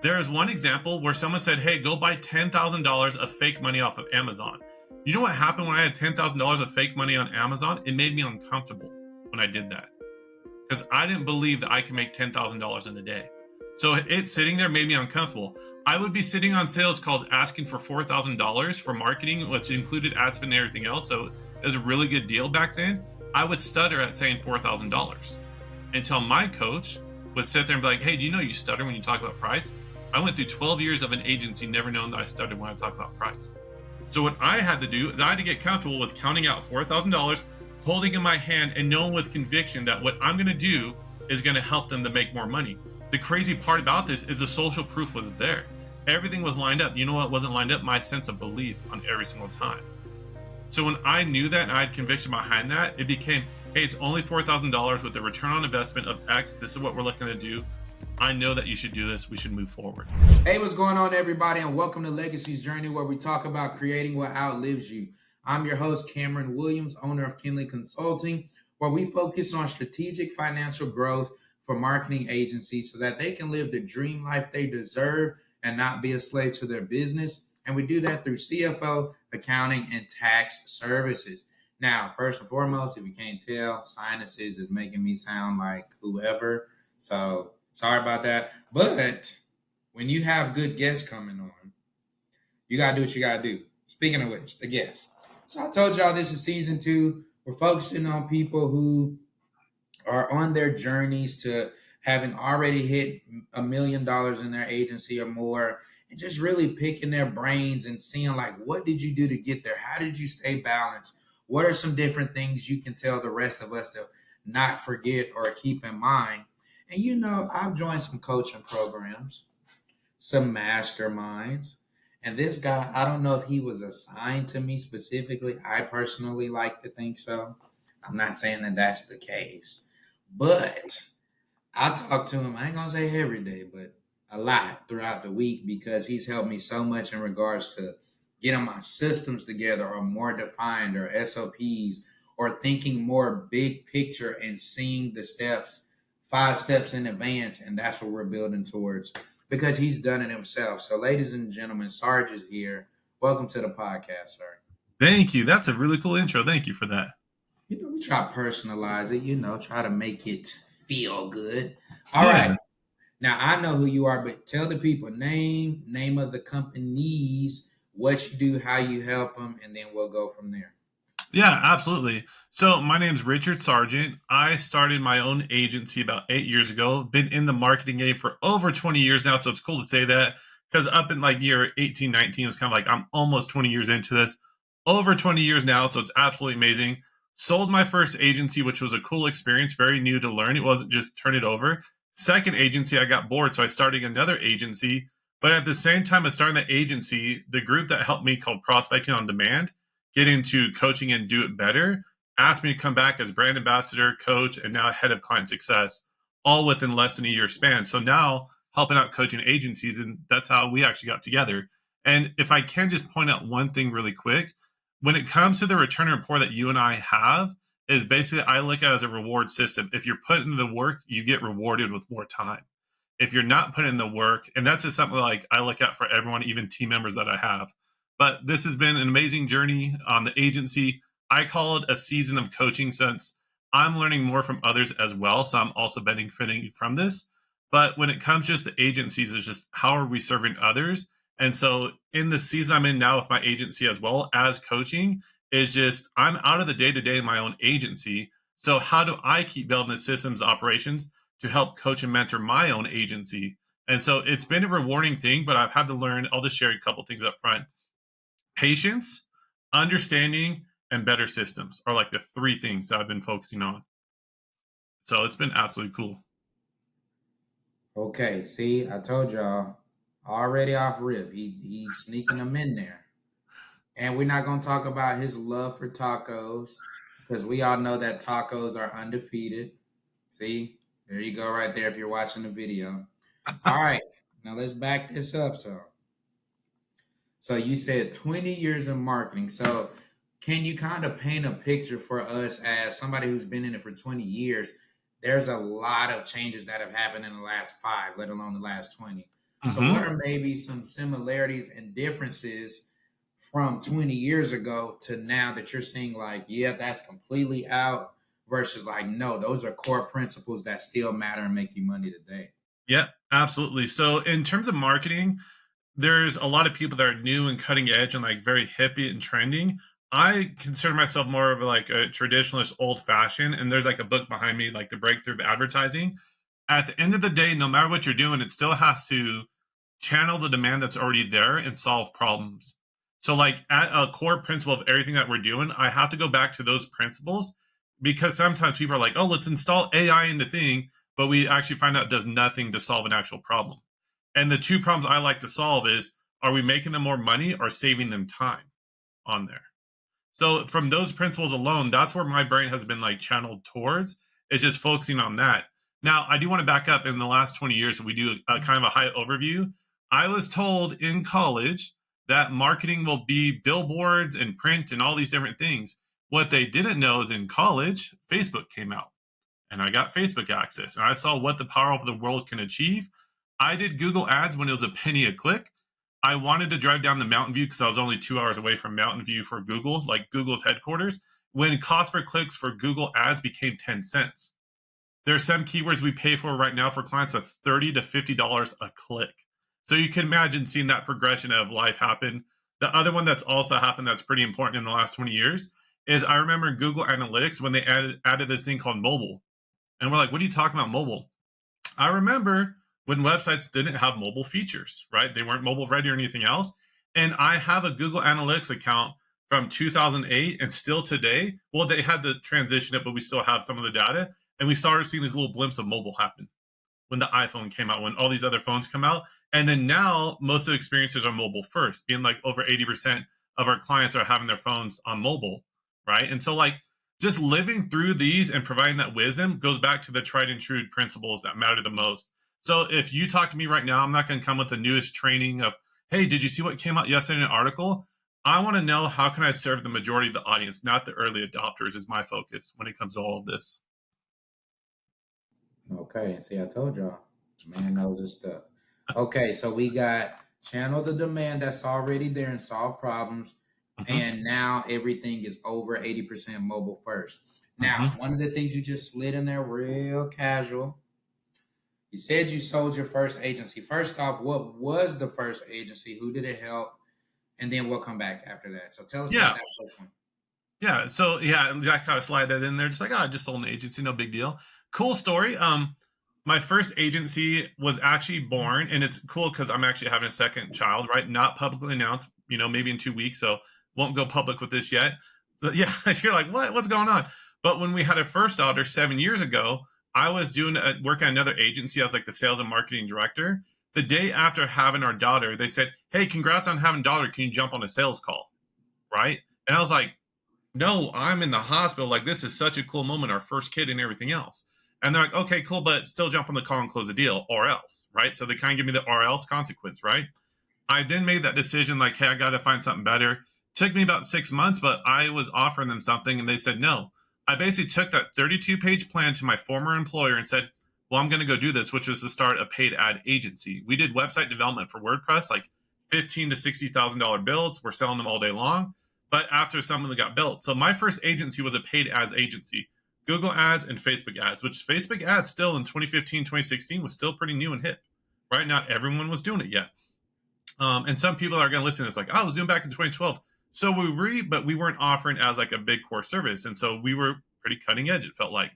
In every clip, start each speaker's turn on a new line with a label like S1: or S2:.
S1: There is one example where someone said, "Hey, go buy $10,000 of fake money off of Amazon." You know what happened when I had $10,000 of fake money on Amazon? It made me uncomfortable when I did that because I didn't believe that I could make $10,000 in a day. So it sitting there made me uncomfortable. I would be sitting on sales calls asking for $4,000 for marketing, which included ad spend and everything else. So it was a really good deal back then. I would stutter at saying $4,000 until my coach would sit there and be like, "Hey, do you know you stutter when you talk about price?" I went through 12 years of an agency, never known that I stuttered when I talk about price. So what I had to do is I had to get comfortable with counting out $4,000, holding in my hand, and knowing with conviction that what I'm going to do is going to help them to make more money. The crazy part about this is the social proof was there. Everything was lined up. You know what wasn't lined up? My sense of belief on every single time. So when I knew that and I had conviction behind that, it became, hey, it's only $4,000 with a return on investment of X. This is what we're looking to do. I know that you should do this. We should move forward.
S2: Hey, what's going on, everybody, and welcome to Legacy's Journey, where we talk about creating what outlives you. I'm your host, Cameron Williams, owner of Kinley Consulting, where we focus on strategic financial growth for marketing agencies so that they can live the dream life they deserve and not be a slave to their business. And we do that through CFO, accounting, and tax services. Now, first and foremost, if you can't tell, sinuses is making me sound like whoever. So sorry about that. But when you have good guests coming on, you got to do what you got to do. Speaking of which, the guests. So I told y'all this is season 2. We're focusing on people who are on their journeys to having already hit $1 million in their agency or more, and just really picking their brains and seeing, like, what did you do to get there? How did you stay balanced? What are some different things you can tell the rest of us to not forget or keep in mind? And I've joined some coaching programs, some masterminds. And this guy, I don't know if he was assigned to me specifically. I personally like to think so. I'm not saying that that's the case. But I talk to him, I ain't going to say every day, but a lot throughout the week, because he's helped me so much in regards to getting my systems together or more defined, or SOPs, or thinking more big picture and seeing the steps, 5 steps in advance. And that's what we're building towards, because he's done it himself. So, ladies and gentlemen, Sarge is here. Welcome to the podcast, sir.
S1: Thank you. That's a really cool intro. Thank you for that.
S2: We try to personalize it, try to make it feel good. All
S1: Yeah.
S2: right. Now, I know who you are, but tell the people name of the companies, what you do, how you help them, and then we'll go from there.
S1: Yeah, absolutely. So my name's Richard Sargent. I started my own agency about 8 years ago. Been in the marketing game for over 20 years now. So it's cool to say that, because up in like year 18, 19, it's kind of like I'm almost 20 years into this. Over 20 years now. So it's absolutely amazing. Sold my first agency, which was a cool experience, very new to learn. It wasn't just turn it over. Second agency, I got bored. So I started another agency. But at the same time of starting the agency, the group that helped me, called Prospecting on Demand, get into coaching and do it better, asked me to come back as brand ambassador, coach, and now head of client success, all within less than a year span. So now helping out coaching agencies, and that's how we actually got together. And if I can just point out one thing really quick, when it comes to the return report that you and I have, is basically I look at it as a reward system. If you're putting in the work, you get rewarded with more time. If you're not putting in the work, and that's just something like I look at for everyone, even team members that I have. But this has been an amazing journey on the agency. I call it a season of coaching, since I'm learning more from others as well. So I'm also benefiting from this. But when it comes just to agencies, it's just how are we serving others? And so in the season I'm in now with my agency as well as coaching, is just I'm out of the day-to-day in my own agency. So how do I keep building the systems operations to help coach and mentor my own agency? And so it's been a rewarding thing, but I've had to learn. I'll just share a couple things up front. Patience, understanding, and better systems are like the 3 things that I've been focusing on. So it's been absolutely cool.
S2: Okay, see, I told y'all already off rip. He's sneaking them in there. And we're not going to talk about his love for tacos, because we all know that tacos are undefeated. See, there you go right there if you're watching the video. All right, now let's back this up. So you said 20 years in marketing. So can you kind of paint a picture for us as somebody who's been in it for 20 years? There's a lot of changes that have happened in the last 5, let alone the last 20. So, what
S1: Hmm.
S2: are maybe some similarities and differences from 20 years ago to now that you're seeing, like, yeah, that's completely out versus like, no, those are core principles that still matter and make you money today?
S1: Yeah, absolutely. So in terms of marketing, there's a lot of people that are new and cutting edge and like very hippie and trending. I consider myself more of like a traditionalist, old fashioned, and there's like a book behind me, like The Breakthrough of Advertising. At the end of the day, no matter what you're doing, it still has to channel the demand that's already there and solve problems. So, like at a core principle of everything that we're doing, I have to go back to those principles because sometimes people are like, "Oh, let's install AI into thing," but we actually find out it does nothing to solve an actual problem. And the two problems I like to solve is: are we making them more money or saving them time on there? So from those principles alone, that's where my brain has been like channeled towards. Is just focusing on that. Now, I do want to back up. In the last 20 years, if we do a kind of a high overview, I was told in college that marketing will be billboards and print and all these different things. What they didn't know is in college, Facebook came out and I got Facebook access and I saw what the power of the world can achieve. I did Google ads when it was a penny a click. I wanted to drive down to Mountain View because I was only 2 hours away from Mountain View for Google, like Google's headquarters, when cost per clicks for Google ads became 10 cents. There are some keywords we pay for right now for clients that's $30 to $50 a click. So you can imagine seeing that progression of life happen. The other one that's also happened that's pretty important in the last 20 years is I remember Google Analytics when they added this thing called mobile. And we're like, what are you talking about mobile? I remember when websites didn't have mobile features, right? They weren't mobile ready or anything else. And I have a Google Analytics account from 2008 and still today. Well, they had to transition it, but we still have some of the data. And we started seeing these little blimps of mobile happen when the iPhone came out, when all these other phones come out. And then now most of the experiences are mobile first, being like over 80% of our clients are having their phones on mobile, right? And so, like, just living through these and providing that wisdom goes back to the tried and true principles that matter the most. So, if you talk to me right now, I'm not going to come with the newest training of, hey, did you see what came out yesterday in an article? I want to know how can I serve the majority of the audience, not the early adopters, is my focus when it comes to all of this.
S2: Okay, see, I told y'all, man knows his stuff. Okay, so we got channel the demand that's already there and solve problems.
S1: Hmm.
S2: And now everything is over 80% mobile first. Now,
S1: Hmm.
S2: one of the things you just slid in there real casual, you said you sold your first agency. First off, what was the first agency? Who did it help? And then we'll come back after that. So tell us about
S1: Yeah.
S2: that first one.
S1: Yeah, so yeah, I kind of slide that in there, just like, oh, I just sold an agency, no big deal. Cool story. My first agency was actually born, and it's cool because I'm actually having a second child, right? Not publicly announced, maybe in 2 weeks, so won't go public with this yet. But yeah, you're like, what? What's going on? But when we had our first daughter 7 years ago, I was doing working at another agency. I was like the sales and marketing director. The day after having our daughter, they said, "Hey, congrats on having a daughter. Can you jump on a sales call?" Right? And I was like, no, I'm in the hospital. Like, this is such a cool moment, our first kid and everything else. And they're like, okay, cool, but still jump on the call and close the deal, or else, right? So they kind of give me the or else consequence, right? I then made that decision, like, hey, I got to find something better. Took me about 6 months, but I was offering them something and they said no. I basically took that 32-page plan to my former employer and said, well, I'm going to go do this, which was to start a paid ad agency. We did website development for WordPress, like $15,000 to $60,000 builds. We're selling them all day long. But after some of them got built, so my first agency was a paid ads agency, Google ads and Facebook ads, which Facebook ads still in 2015, 2016 was still pretty new and hip. Right? Not everyone was doing it yet. And some people are going to listen to this like, oh, I was doing back in 2012. So but we weren't offering as like a big core service. And so we were pretty cutting edge, it felt like.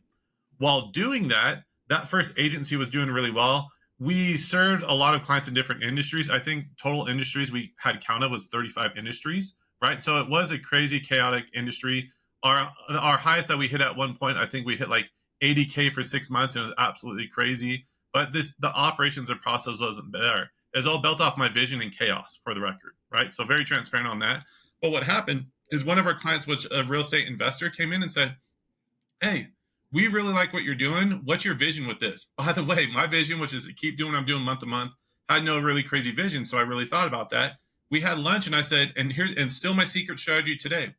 S1: While doing that, that first agency was doing really well. We served a lot of clients in different industries. I think total industries we had count of was 35 industries, right? So it was a crazy, chaotic industry. Our highest that we hit at one point, I think we hit like 80K for 6 months, and it was absolutely crazy. But the operations and process wasn't there. It was all built off my vision and chaos, for the record, right? So very transparent on that. But what happened is one of our clients, was a real estate investor, came in and said, hey, we really like what you're doing. What's your vision with this? By the way, my vision, which is to keep doing what I'm doing month to month, had no really crazy vision. So I really thought about that. We had lunch and I said, and still my secret strategy today.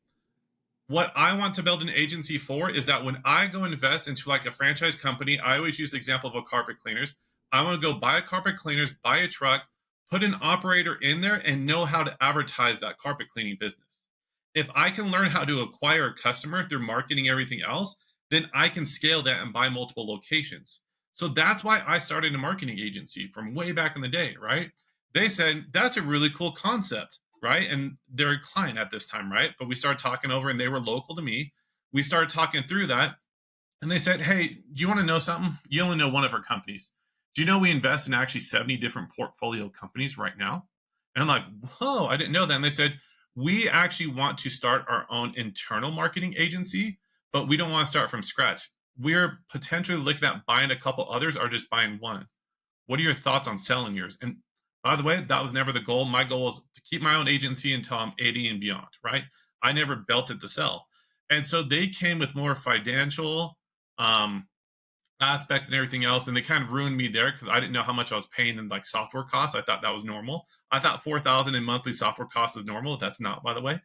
S1: What I want to build an agency for is that when I go invest into like a franchise company, I always use the example of a carpet cleaners. I want to go buy a carpet cleaners, buy a truck, put an operator in there and know how to advertise that carpet cleaning business. If I can learn how to acquire a customer through marketing everything else, then I can scale that and buy multiple locations. So that's why I started a marketing agency from way back in the day, right? They said, that's a really cool concept, right? And they're a client at this time, right? But we started talking over and they were local to me. We started talking through that and they said, hey, do you want to know something? You only know one of our companies. Do you know we invest in actually 70 different portfolio companies right now? And I'm like, whoa, I didn't know that. And they said, we actually want to start our own internal marketing agency, but we don't want to start from scratch. We're potentially looking at buying a couple others or just buying one. What are your thoughts on selling yours? And by the way, that was never the goal. My goal was to keep my own agency until I'm 80 and beyond, right? I never built it to sell. And so they came with more financial um, aspects and everything else, and they kind of ruined me there because I didn't know how much I was paying in like software costs. I thought that was normal. I thought 4,000 in monthly software costs is normal. That's not, by the way.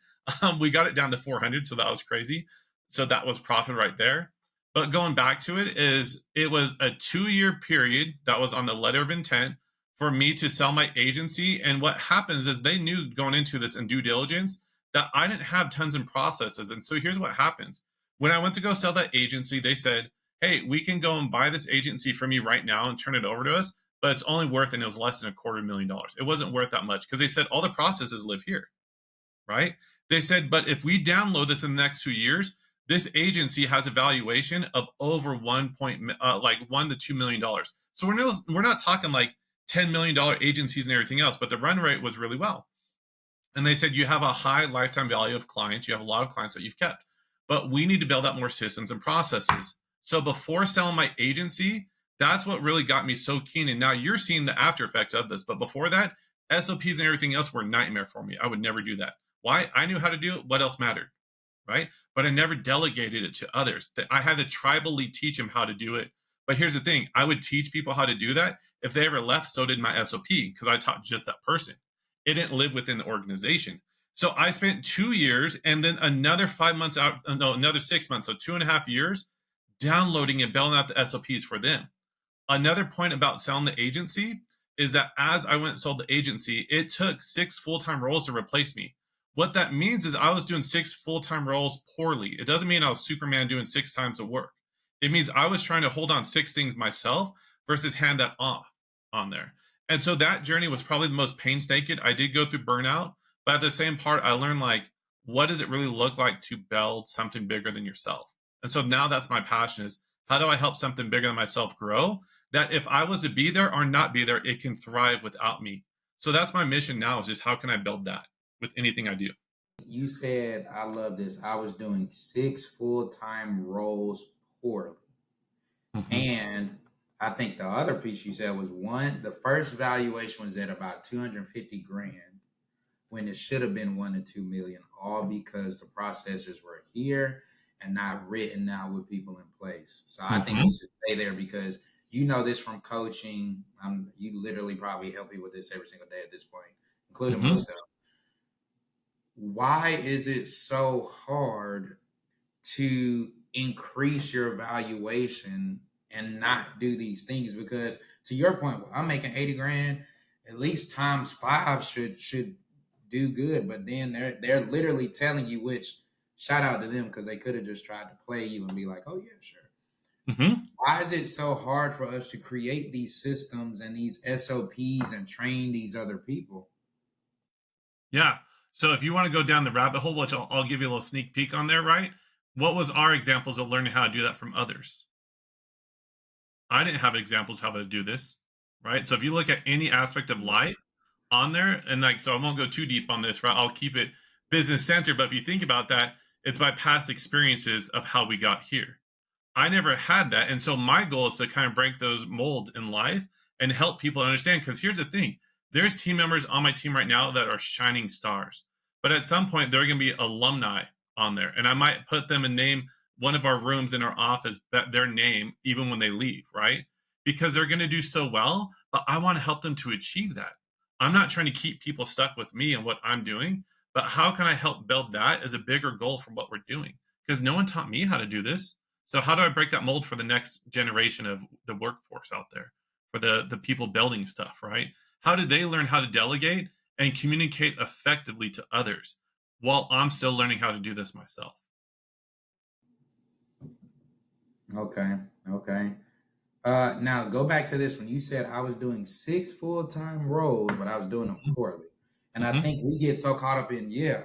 S1: We got it down to 400, so that was crazy. So that was profit right there. But going back to it, is it was a 2-year period that was on the letter of intent for me to sell my agency. And what happens is they knew going into this in due diligence that I didn't have tons of processes. And so here's what happens. When I went to go sell that agency, they said, hey, we can go and buy this agency from you right now and turn it over to us, but it's only worth, and it was less than $250,000. It wasn't worth that much because they said all the processes live here, right? They said, but if we download this in the next 2 years, this agency has a valuation of over like $1 to $2 million. So we're not talking like $10 million agencies and everything else, but the run rate was really well. And they said, you have a high lifetime value of clients. You have a lot of clients that you've kept, but we need to build out more systems and processes. So before selling my agency, that's what really got me so keen. And now you're seeing the after effects of this. But before that, SOPs and everything else were a nightmare for me. I would never do that. Why? I knew how to do it. What else mattered? Right? But I never delegated it to others. I had to tribally teach them how to do it. But here's the thing, I would teach people how to do that. If they ever left, so did my SOP, because I taught just that person. It didn't live within the organization. So I spent 2 years and then another 5 months out, no, another 6 months, so 2.5 years downloading and building out the SOPs for them. Another point about selling the agency is that as I went and sold the agency, it took 6 full-time roles to replace me. What that means is I was doing 6 full-time roles poorly. It doesn't mean I was Superman doing 6 times the work. It means I was trying to hold on 6 things myself versus hand that off on there. And so that journey was probably the most painstaking. I did go through burnout, but at the same part, I learned like, what does it really look like to build something bigger than yourself? And so now that's my passion is how do I help something bigger than myself grow? That if I was to be there or not be there, it can thrive without me. So that's my mission now is just how can I build that with anything I do?
S2: You said, I love this. I was doing 6 full-time roles poorly.
S1: Mm-hmm.
S2: And I think the other piece you said was the first valuation was at about 250 grand when it should have been 1 to 2 million, all because the processes were here and not written out with people in place. So I think
S1: Mm-hmm.
S2: you should stay there because you know this from coaching. You literally probably help me with this every single day at this point, including
S1: Mm-hmm.
S2: myself. Why is it so hard to increase your valuation and not do these things? Because to your point, I'm making 80 grand, at least times 5 should do good. But then they're literally telling you, which shout out to them because they could have just tried to play you and be like, oh yeah, sure.
S1: Mm-hmm.
S2: Why is it so hard for us to create these systems and these SOPs and train these other people?
S1: Yeah. So if you want to go down the rabbit hole, which I'll give you a little sneak peek on there, right? What was our examples of learning how to do that from others? I didn't have examples how to do this, right? So if you look at any aspect of life on there, and like, so I won't go too deep on this, right? I'll keep it business centered. But if you think about that, it's my past experiences of how we got here. I never had that. And so my goal is to kind of break those molds in life and help people understand. Because here's the thing there's team members on my team right now that are shining stars. But at some point, they're going to be alumni on there. And I might put them and name one of our rooms in our office, their name, even when they leave, right? Because they're going to do so well. But I want to help them to achieve that. I'm not trying to keep people stuck with me and what I'm doing. But how can I help build that as a bigger goal for what we're doing? Because no one taught me how to do this. So how do I break that mold for the next generation of the workforce out there, for the people building stuff, right? How did they learn how to delegate and communicate effectively to others while I'm still learning how to do this myself?
S2: Okay. Okay. Now go back to this when you said I was doing 6 full-time roles, but I was doing them
S1: Mhm,
S2: poorly. And I
S1: mhm.
S2: think we get so caught up in, yeah,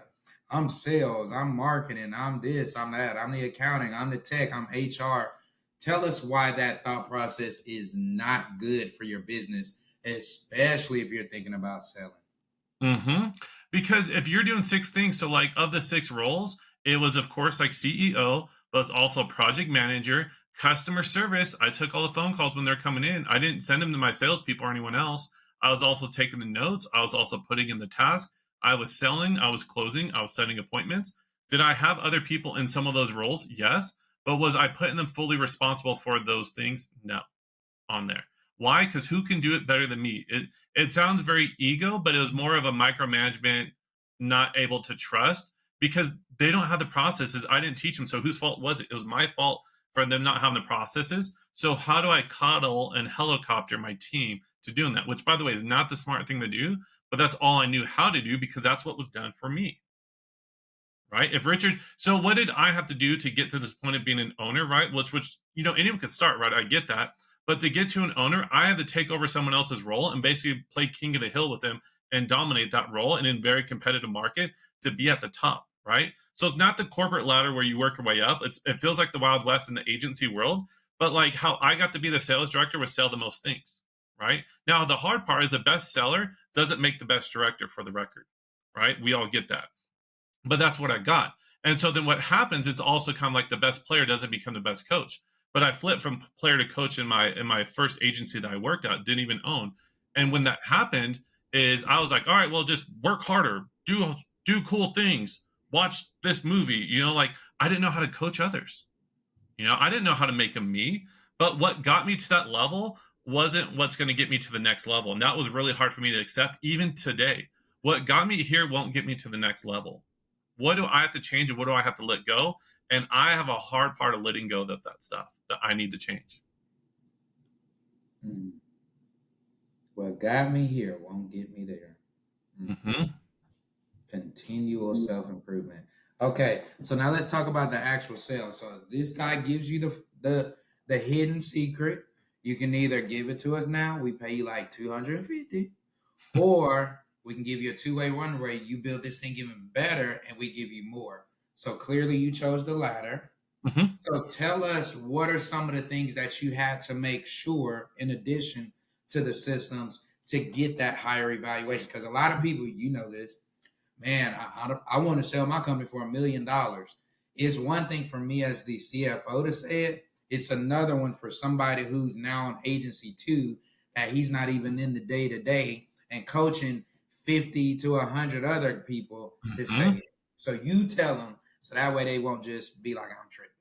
S2: I'm sales, I'm marketing, I'm this, I'm that, I'm the accounting, I'm the tech, I'm HR. Tell us why that thought process is not good for your business, especially if you're thinking about selling.
S1: Because if you're doing 6 things, so, like, of the 6 roles, it was, of course, like, CEO, but it's also project manager, customer service. I took all the phone calls when they're coming in. I didn't send them to my salespeople or anyone else. I was also taking the notes. I was also putting in the task. I was selling, I was closing, I was setting appointments. Did I have other people in some of those roles? Yes. But was I putting them fully responsible for those things? No. On there. Why? Because who can do it better than me? It sounds very ego, but it was more of a micromanagement, not able to trust because they don't have the processes. I didn't teach them. So whose fault was it? It was my fault for them not having the processes. So how do I coddle and helicopter my team to doing that? Which, by the way, is not the smart thing to do, but that's all I knew how to do because that's what was done for me, right? If Richard, so what did I have to do to get to this point of being an owner, right? Which anyone could start, right? I get that, but to get to an owner, I had to take over someone else's role and basically play king of the hill with them and dominate that role, and in very competitive market to be at the top, right? So it's not the corporate ladder where you work your way up. It feels like the Wild West in the agency world, but like how I got to be the sales director was sell the most things, right? Now the hard part is the best seller doesn't make the best director, for the record, right? We all get that, but that's what I got. And so then what happens is also kind of like the best player doesn't become the best coach. But I flipped from player to coach in my first agency that I worked at, didn't even own. And when that happened, is I was like, all right, well, just work harder, do cool things, watch this movie. Like I didn't know how to coach others. I didn't know how to make them me. But what got me to that level wasn't what's going to get me to the next level. And that was really hard for me to accept even today. What got me here won't get me to the next level. What do I have to change and what do I have to let go? And I have a hard part of letting go of that stuff that I need to change.
S2: Mm. What got me here won't get me there. Mm.
S1: Hmm.
S2: Continual self-improvement. Okay, so now let's talk about the actual sale. So this guy gives you the hidden secret. You can either give it to us now, we pay you like 250, or we can give you a two-way run rate. You build this thing even better and we give you more. So clearly you chose the latter.
S1: Hmm.
S2: So tell us, what are some of the things that you had to make sure in addition to the systems to get that higher evaluation? Because a lot of people, this, man, I want to sell my company for $1 million. It's one thing for me as the CFO to say it. It's another one for somebody who's now an agency too, that he's not even in the day to day and coaching 50 to 100 other people to say
S1: Hmm.
S2: it. So you tell them so that way they won't just be like, I'm tripping.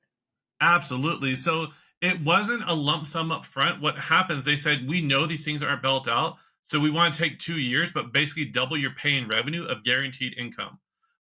S1: Absolutely. So it wasn't a lump sum up front. What happens, they said, we know these things aren't built out. So we want to take 2 years, but basically double your pay and revenue of guaranteed income.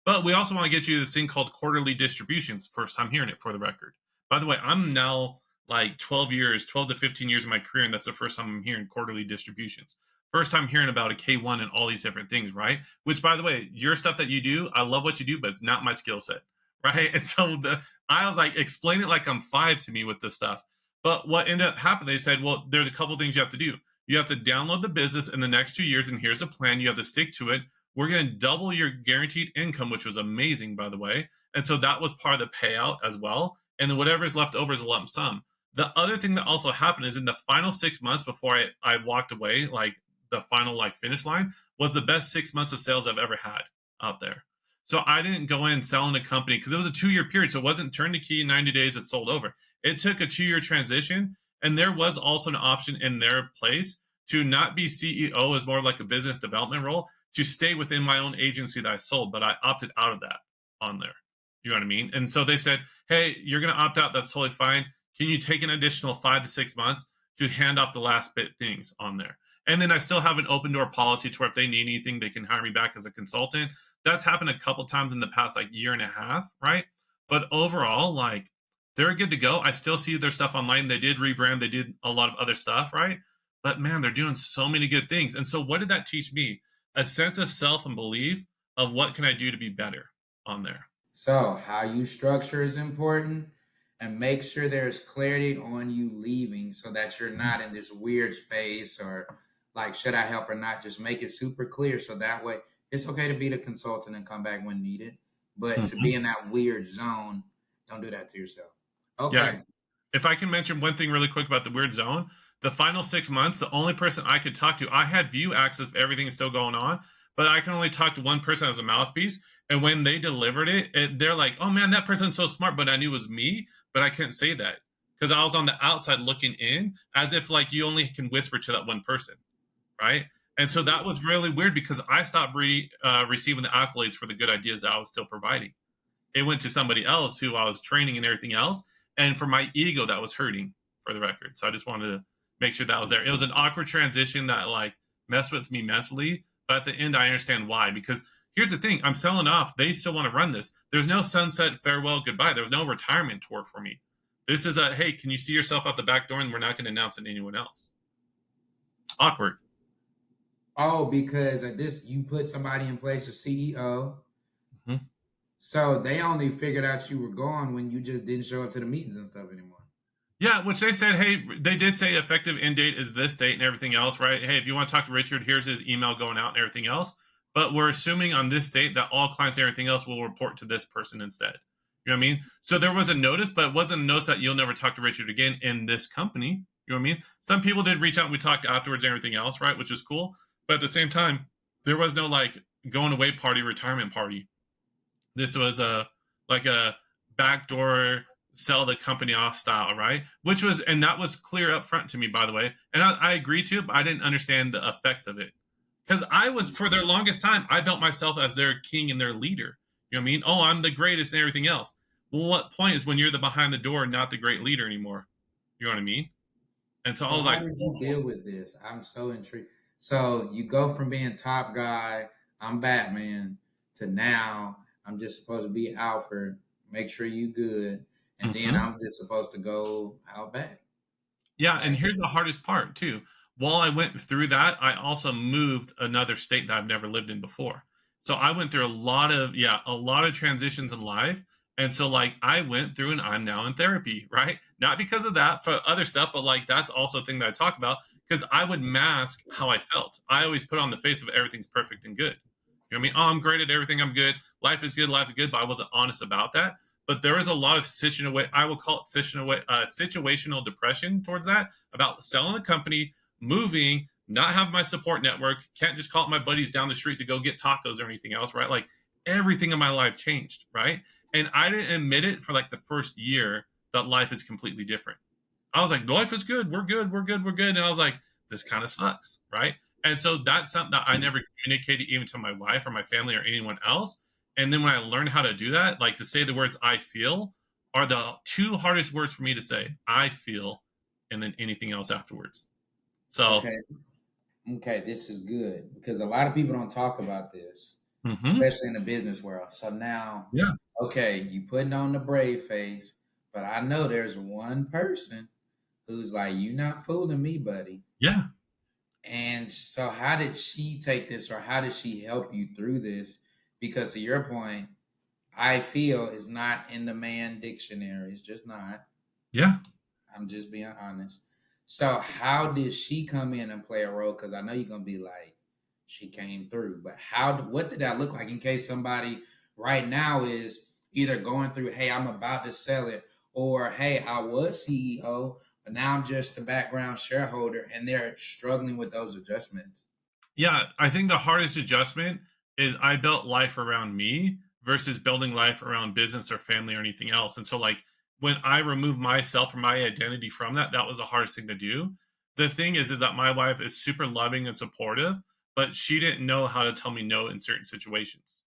S1: But we also want to get you this thing called quarterly distributions. First time hearing it, for the record. By the way, I'm now like 12 years, 12 to 15 years of my career, and that's the first time I'm hearing quarterly distributions. First time hearing about a K1 and all these different things, right? Which, by the way, your stuff that you do, I love what you do, but it's not my skill set, right? And so I was like, explain it like I'm five to me with this stuff. But what ended up happening, they said, well, there's a couple things you have to do. You have to download the business in the next 2 years, and here's a plan. You have to stick to it. We're going to double your guaranteed income, which was amazing, by the way. And so that was part of the payout as well. And then whatever is left over is a lump sum. The other thing that also happened is in the final 6 months before I walked away, like the final like finish line, was the best 6 months of sales I've ever had out there. So I didn't go in selling a company because it was a 2 year period. So it wasn't turn the key in 90 days, it sold over. It took a 2 year transition. And there was also an option in their place to not be CEO, as more like a business development role, to stay within my own agency that I sold. But I opted out of that on there. You know what I mean? And so they said, hey, you're going to opt out. That's totally fine. Can you take an additional 5 to 6 months to hand off the last bit things on there? And then I still have an open door policy to where if they need anything, they can hire me back as a consultant. That's happened a couple times in the past like year and a half, right? But overall, like they're good to go. I still see their stuff online. They did rebrand, they did a lot of other stuff, right? but man, they're doing so many good things. And so what did that teach me? A sense of self and belief of what can I do to be better on there.
S2: So, how you structure is important, and make sure there's clarity on you leaving so that you're not in this weird space or like, should I help or not? Just make it super clear so that way it's okay to be the consultant and come back when needed. But to be
S1: Mhm.
S2: in that weird zone, don't do that to yourself.
S1: Yeah.
S2: Okay.
S1: If I can mention one thing really quick about the weird zone, the final 6 months, the only person I could talk to, I had view access if everything is still going on, but I can only talk to one person as a mouthpiece. And when they delivered they're like, oh man, that person's so smart, but I knew it was me, but I couldn't say that because I was on the outside looking in as if like you only can whisper to that one person. Right. And so that was really weird because I stopped receiving the accolades for the good ideas that I was still providing. It went to somebody else who I was training and everything else. And for my ego, that was hurting for the record. So I just wanted to make sure that was there. It was an awkward transition that like messed with me mentally. But at the end, I understand why. Because here's the thing I'm selling off. They still want to run this. There's no sunset, farewell, goodbye. There's no retirement tour for me. This is a hey, can you see yourself out the back door? And we're not going to announce it to anyone else. Awkward.
S2: Oh, because of this, you put somebody in place, a CEO.
S1: Mhm.
S2: So they only figured out you were gone when you just didn't show up to the meetings and stuff anymore.
S1: Yeah, which they said, hey, they did say effective end date is this date and everything else, right? Hey, if you want to talk to Richard, here's his email going out and everything else. But we're assuming on this date that all clients and everything else will report to this person instead. You know what I mean? So there was a notice, but it wasn't a notice that you'll never talk to Richard again in this company. You know what I mean? Some people did reach out and we talked afterwards and everything else, right? Which is cool. But at the same time, there was no like going away party, retirement party. This was a like a backdoor sell the company off style, right? Which was and that was clear up front to me, by the way. And I agreed to it, but I didn't understand the effects of it. Because I was for their longest time, I built myself as their king and their leader. You know what I mean? Oh, I'm the greatest and everything else. Well, what point is when you're the behind the door, not the great leader anymore? You know what I mean? And so I
S2: So
S1: was
S2: how
S1: like,
S2: did you
S1: oh,
S2: deal with this? I'm so intrigued. So you go from being top guy, I'm Batman, to now I'm just supposed to be Alfred, make sure you good, and then
S1: mhm.
S2: I'm just supposed to go out back.
S1: Yeah, and
S2: Like,
S1: here's the hardest part too. While I went through that, I also moved another state that I've never lived in before. So I went through a lot of transitions in life. And so like I went through and I'm now in therapy, right? Not because of that, for other stuff, but like that's also a thing that I talk about because I would mask how I felt. I always put on the face of everything's perfect and good. You know what I mean? Oh, I'm great at everything. I'm good. Life is good, but I wasn't honest about that. But there is a lot of I will call it situational depression towards that about selling the company, moving, not have my support network, can't just call up my buddies down the street to go get tacos or anything else, right? Like everything in my life changed, right? And I didn't admit it for like the first year that life is completely different. I was like, life is good. We're good. We're good. We're good. And I was like, this kind of sucks. Right. And so that's something that I never communicated even to my wife or my family or anyone else. And then when I learned how to do that, like to say the words I feel are the two hardest words for me to say. I feel, and then anything else afterwards. So,
S2: okay, okay, this is good because a lot of people don't talk about this,
S1: mhm,
S2: especially in the business world. So now,
S1: yeah,
S2: okay, you putting on the brave face, but I know there's one person who's like, you not fooling me, buddy.
S1: yeah.
S2: And so, how did she take this, or how did she help you through this? Because to your point, I feel is not in the man dictionary. It's just not.
S1: Yeah.
S2: I'm just being honest. So, how did she come in and play a role? Because I know you're gonna be like, she came through, but what did that look like? In case somebody right now is either going through, hey, I'm about to sell it, or hey, I was CEO, but now I'm just a background shareholder, and they're struggling with those adjustments.
S1: Yeah, I think the hardest adjustment is I built life around me versus building life around business or family or anything else. And so, like, when I removed myself or my identity from that, that was the hardest thing to do. The thing is that my wife is super loving and supportive, but she didn't know how to tell me no in certain situations.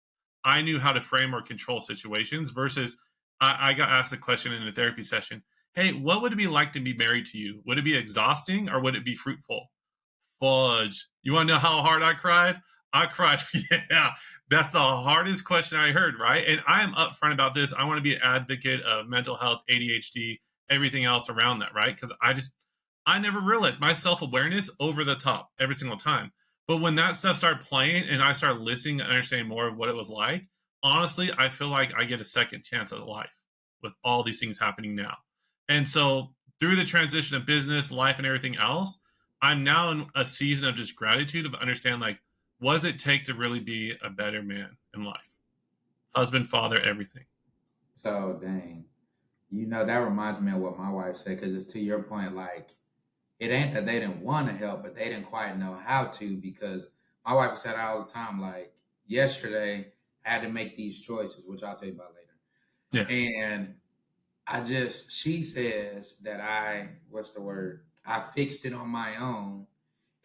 S1: I knew how to frame or control situations versus I got asked a question in a therapy session. Hey, what would it be like to be married to you? Would it be exhausting or would it be fruitful? Fudge. You want to know how hard I cried? I cried. Yeah, that's the hardest question I heard, right? And I am upfront about this. I want to be an advocate of mental health, ADHD, everything else around that, right? Because I just I never realized my self-awareness over the top every single time. But when that stuff started playing and I started listening and understanding more of what it was like, honestly, I feel like I get a second chance at life with all these things happening now. And so through the transition of business, life, and everything else, I'm now in a season of just gratitude of understand like what does it take to really be a better man in life? Husband, father, everything.
S2: So dang, that reminds me of what my wife said because it's to your point. Like it ain't that they didn't want to help, but they didn't quite know how to because my wife said all the time. Like yesterday, I had to make these choices, which I'll tell you about later.
S1: Yeah.
S2: And she says that what's the word? I fixed it on my own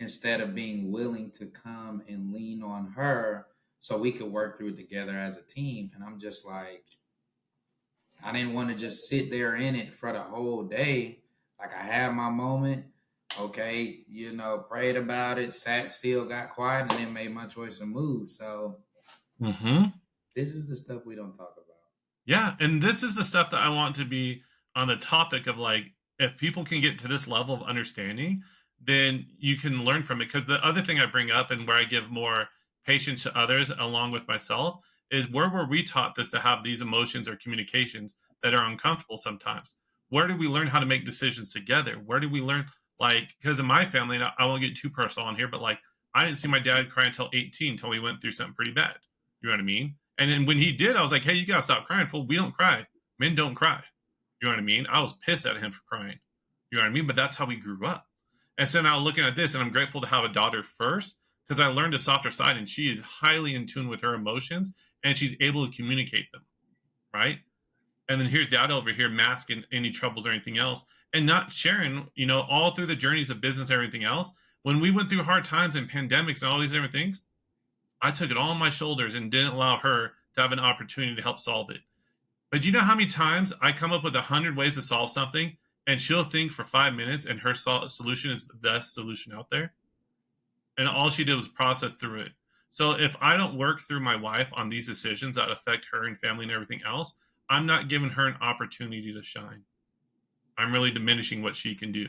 S2: instead of being willing to come and lean on her so we could work through it together as a team. And I'm just like, I didn't want to just sit there in it for the whole day. Like I had my moment, okay, prayed about it, sat still, got quiet, and then made my choice and move. So
S1: Mm-hmm.
S2: this is the stuff we don't talk about.
S1: Yeah, and this is the stuff that I want to be on the topic of like if people can get to this level of understanding, then you can learn from it. Because the other thing I bring up and where I give more patience to others along with myself is where were we taught this to have these emotions or communications that are uncomfortable sometimes? Where did we learn how to make decisions together? Where did we learn like because in my family, and I won't get too personal on here, but like I didn't see my dad cry until 18 until he went through something pretty bad. You know what I mean? And then when he did, I was like, hey, you gotta stop crying, fool. We don't cry. Men don't cry. You know what I mean? I was pissed at him for crying. You know what I mean? But that's how we grew up. And so now looking at this, and I'm grateful to have a daughter first because I learned a softer side and she is highly in tune with her emotions and she's able to communicate them. Right. And then here's dad over here masking any troubles or anything else and not sharing, all through the journeys of business and everything else. When we went through hard times and pandemics and all these different things, I took it all on my shoulders and didn't allow her to have an opportunity to help solve it. But you know how many times I come up with 100 ways to solve something and she'll think for 5 minutes and her solution is the best solution out there? And all she did was process through it. So if I don't work through my wife on these decisions that affect her and family and everything else, I'm not giving her an opportunity to shine. I'm really diminishing what she can do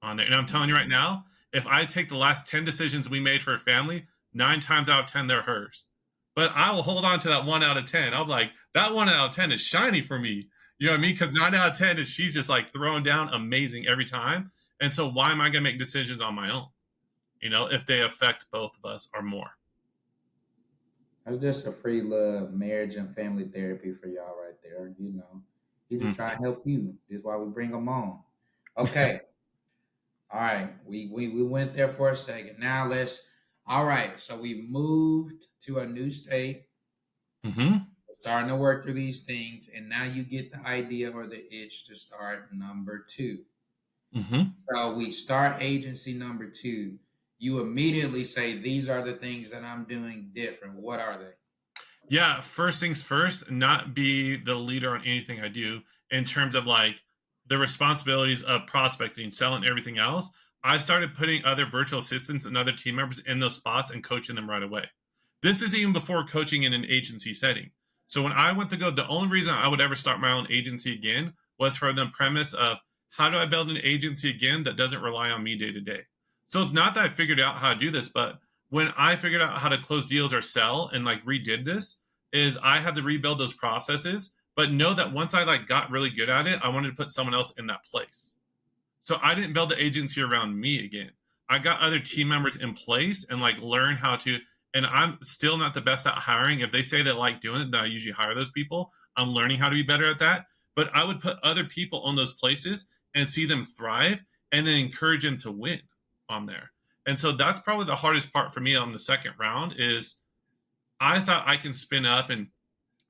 S1: on there. And I'm telling you right now, if I take the last 10 decisions we made for her family, 9 times out of 10, they're hers. But I will hold on to that 1 out of 10. I'm like, that 1 out of 10 is shiny for me. You know what I mean? Because 9 out of 10 is she's just like throwing down amazing every time. And so why am I going to make decisions on my own? If they affect both of us or more.
S2: That's just a free love, marriage and family therapy for y'all right there. He just try to help you. This is why we bring them on. Okay. All right. We went there for a second. Now all right. So we moved to a new state.
S1: Mm-hmm.
S2: We're starting to work through these things. And now you get the idea or the itch to start number 2.
S1: Mm-hmm.
S2: So we start agency number 2. You immediately say, these are the things that I'm doing different. What are they?
S1: Yeah, first things first, not be the leader on anything I do in terms of like the responsibilities of prospecting, selling, everything else. I started putting other virtual assistants and other team members in those spots and coaching them right away. This is even before coaching in an agency setting. So when I went to go, the only reason I would ever start my own agency again was for the premise of how do I build an agency again that doesn't rely on me day to day. So it's not that I figured out how to do this, but when I figured out how to close deals or sell and like redid this, is I had to rebuild those processes, but know that once I like got really good at it, I wanted to put someone else in that place. So I didn't build the agency around me again. I got other team members in place and like learn how to, and I'm still not the best at hiring. If they say they like doing it, then I usually hire those people. I'm learning how to be better at that. But I would put other people on those places and see them thrive and then encourage them to win on there. And so that's probably the hardest part for me on the second round is I thought I can spin up and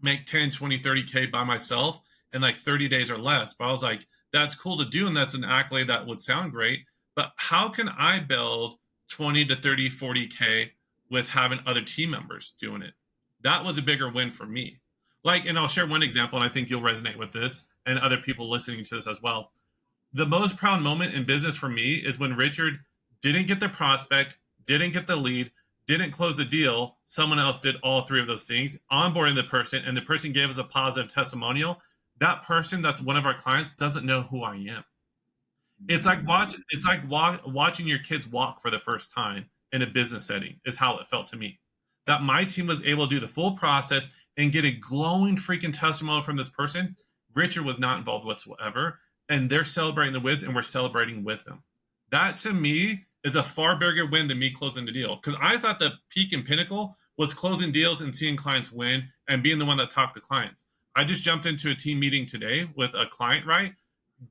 S1: make 10, 20, 30K by myself in like 30 days or less. But I was like, that's cool to do. And that's an accolade that would sound great. But how can I build 20 to 30, 40K with having other team members doing it? That was a bigger win for me. Like, and I'll share one example, and I think you'll resonate with this and other people listening to this as well. The most proud moment in business for me is when Richard didn't get the prospect, didn't get the lead, didn't close the deal. Someone else did all 3 of those things, onboarding the person, and the person gave us a positive testimonial. That person that's one of our clients doesn't know who I am. It's like watching your kids walk for the first time in a business setting is how it felt to me. That my team was able to do the full process and get a glowing freaking testimonial from this person. Richard was not involved whatsoever, and they're celebrating the wins, and we're celebrating with them. That to me is a far bigger win than me closing the deal, because I thought the peak and pinnacle was closing deals and seeing clients win and being the one that talked to clients. I just jumped into a team meeting today with a client, right?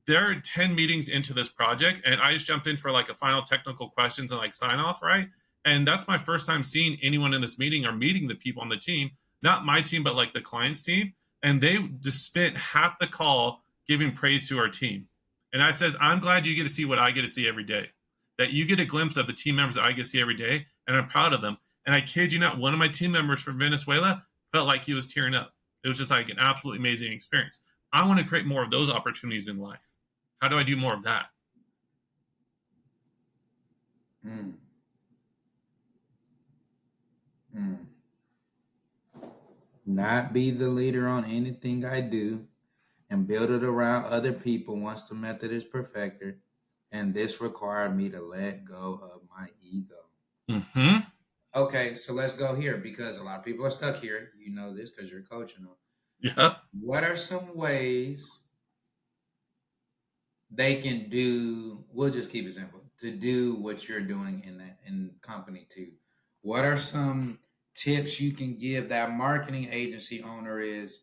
S1: There are 10 meetings into this project, and I just jumped in for like a final technical questions and like sign off, right? And that's my first time seeing anyone in this meeting or meeting the people on the team, not my team, but like the client's team. And they just spent half the call giving praise to our team. And I says, I'm glad you get to see what I get to see every day, that you get a glimpse of the team members that I get to see every day, and I'm proud of them. And I kid you not, one of my team members from Venezuela felt like he was tearing up. It was just like an absolutely amazing experience. I want to create more of those opportunities in life. How do I do more of that?
S2: Mm. Mm. Not be the leader on anything I do and build it around other people once the method is perfected. And this required me to let go of my ego.
S1: Mm-hmm.
S2: Okay, so let's go here because a lot of people are stuck here. You know this because you're coaching them.
S1: Yep.
S2: What are some ways they can do? We'll just keep it simple to do what you're doing in company too. What are some tips you can give that marketing agency owner is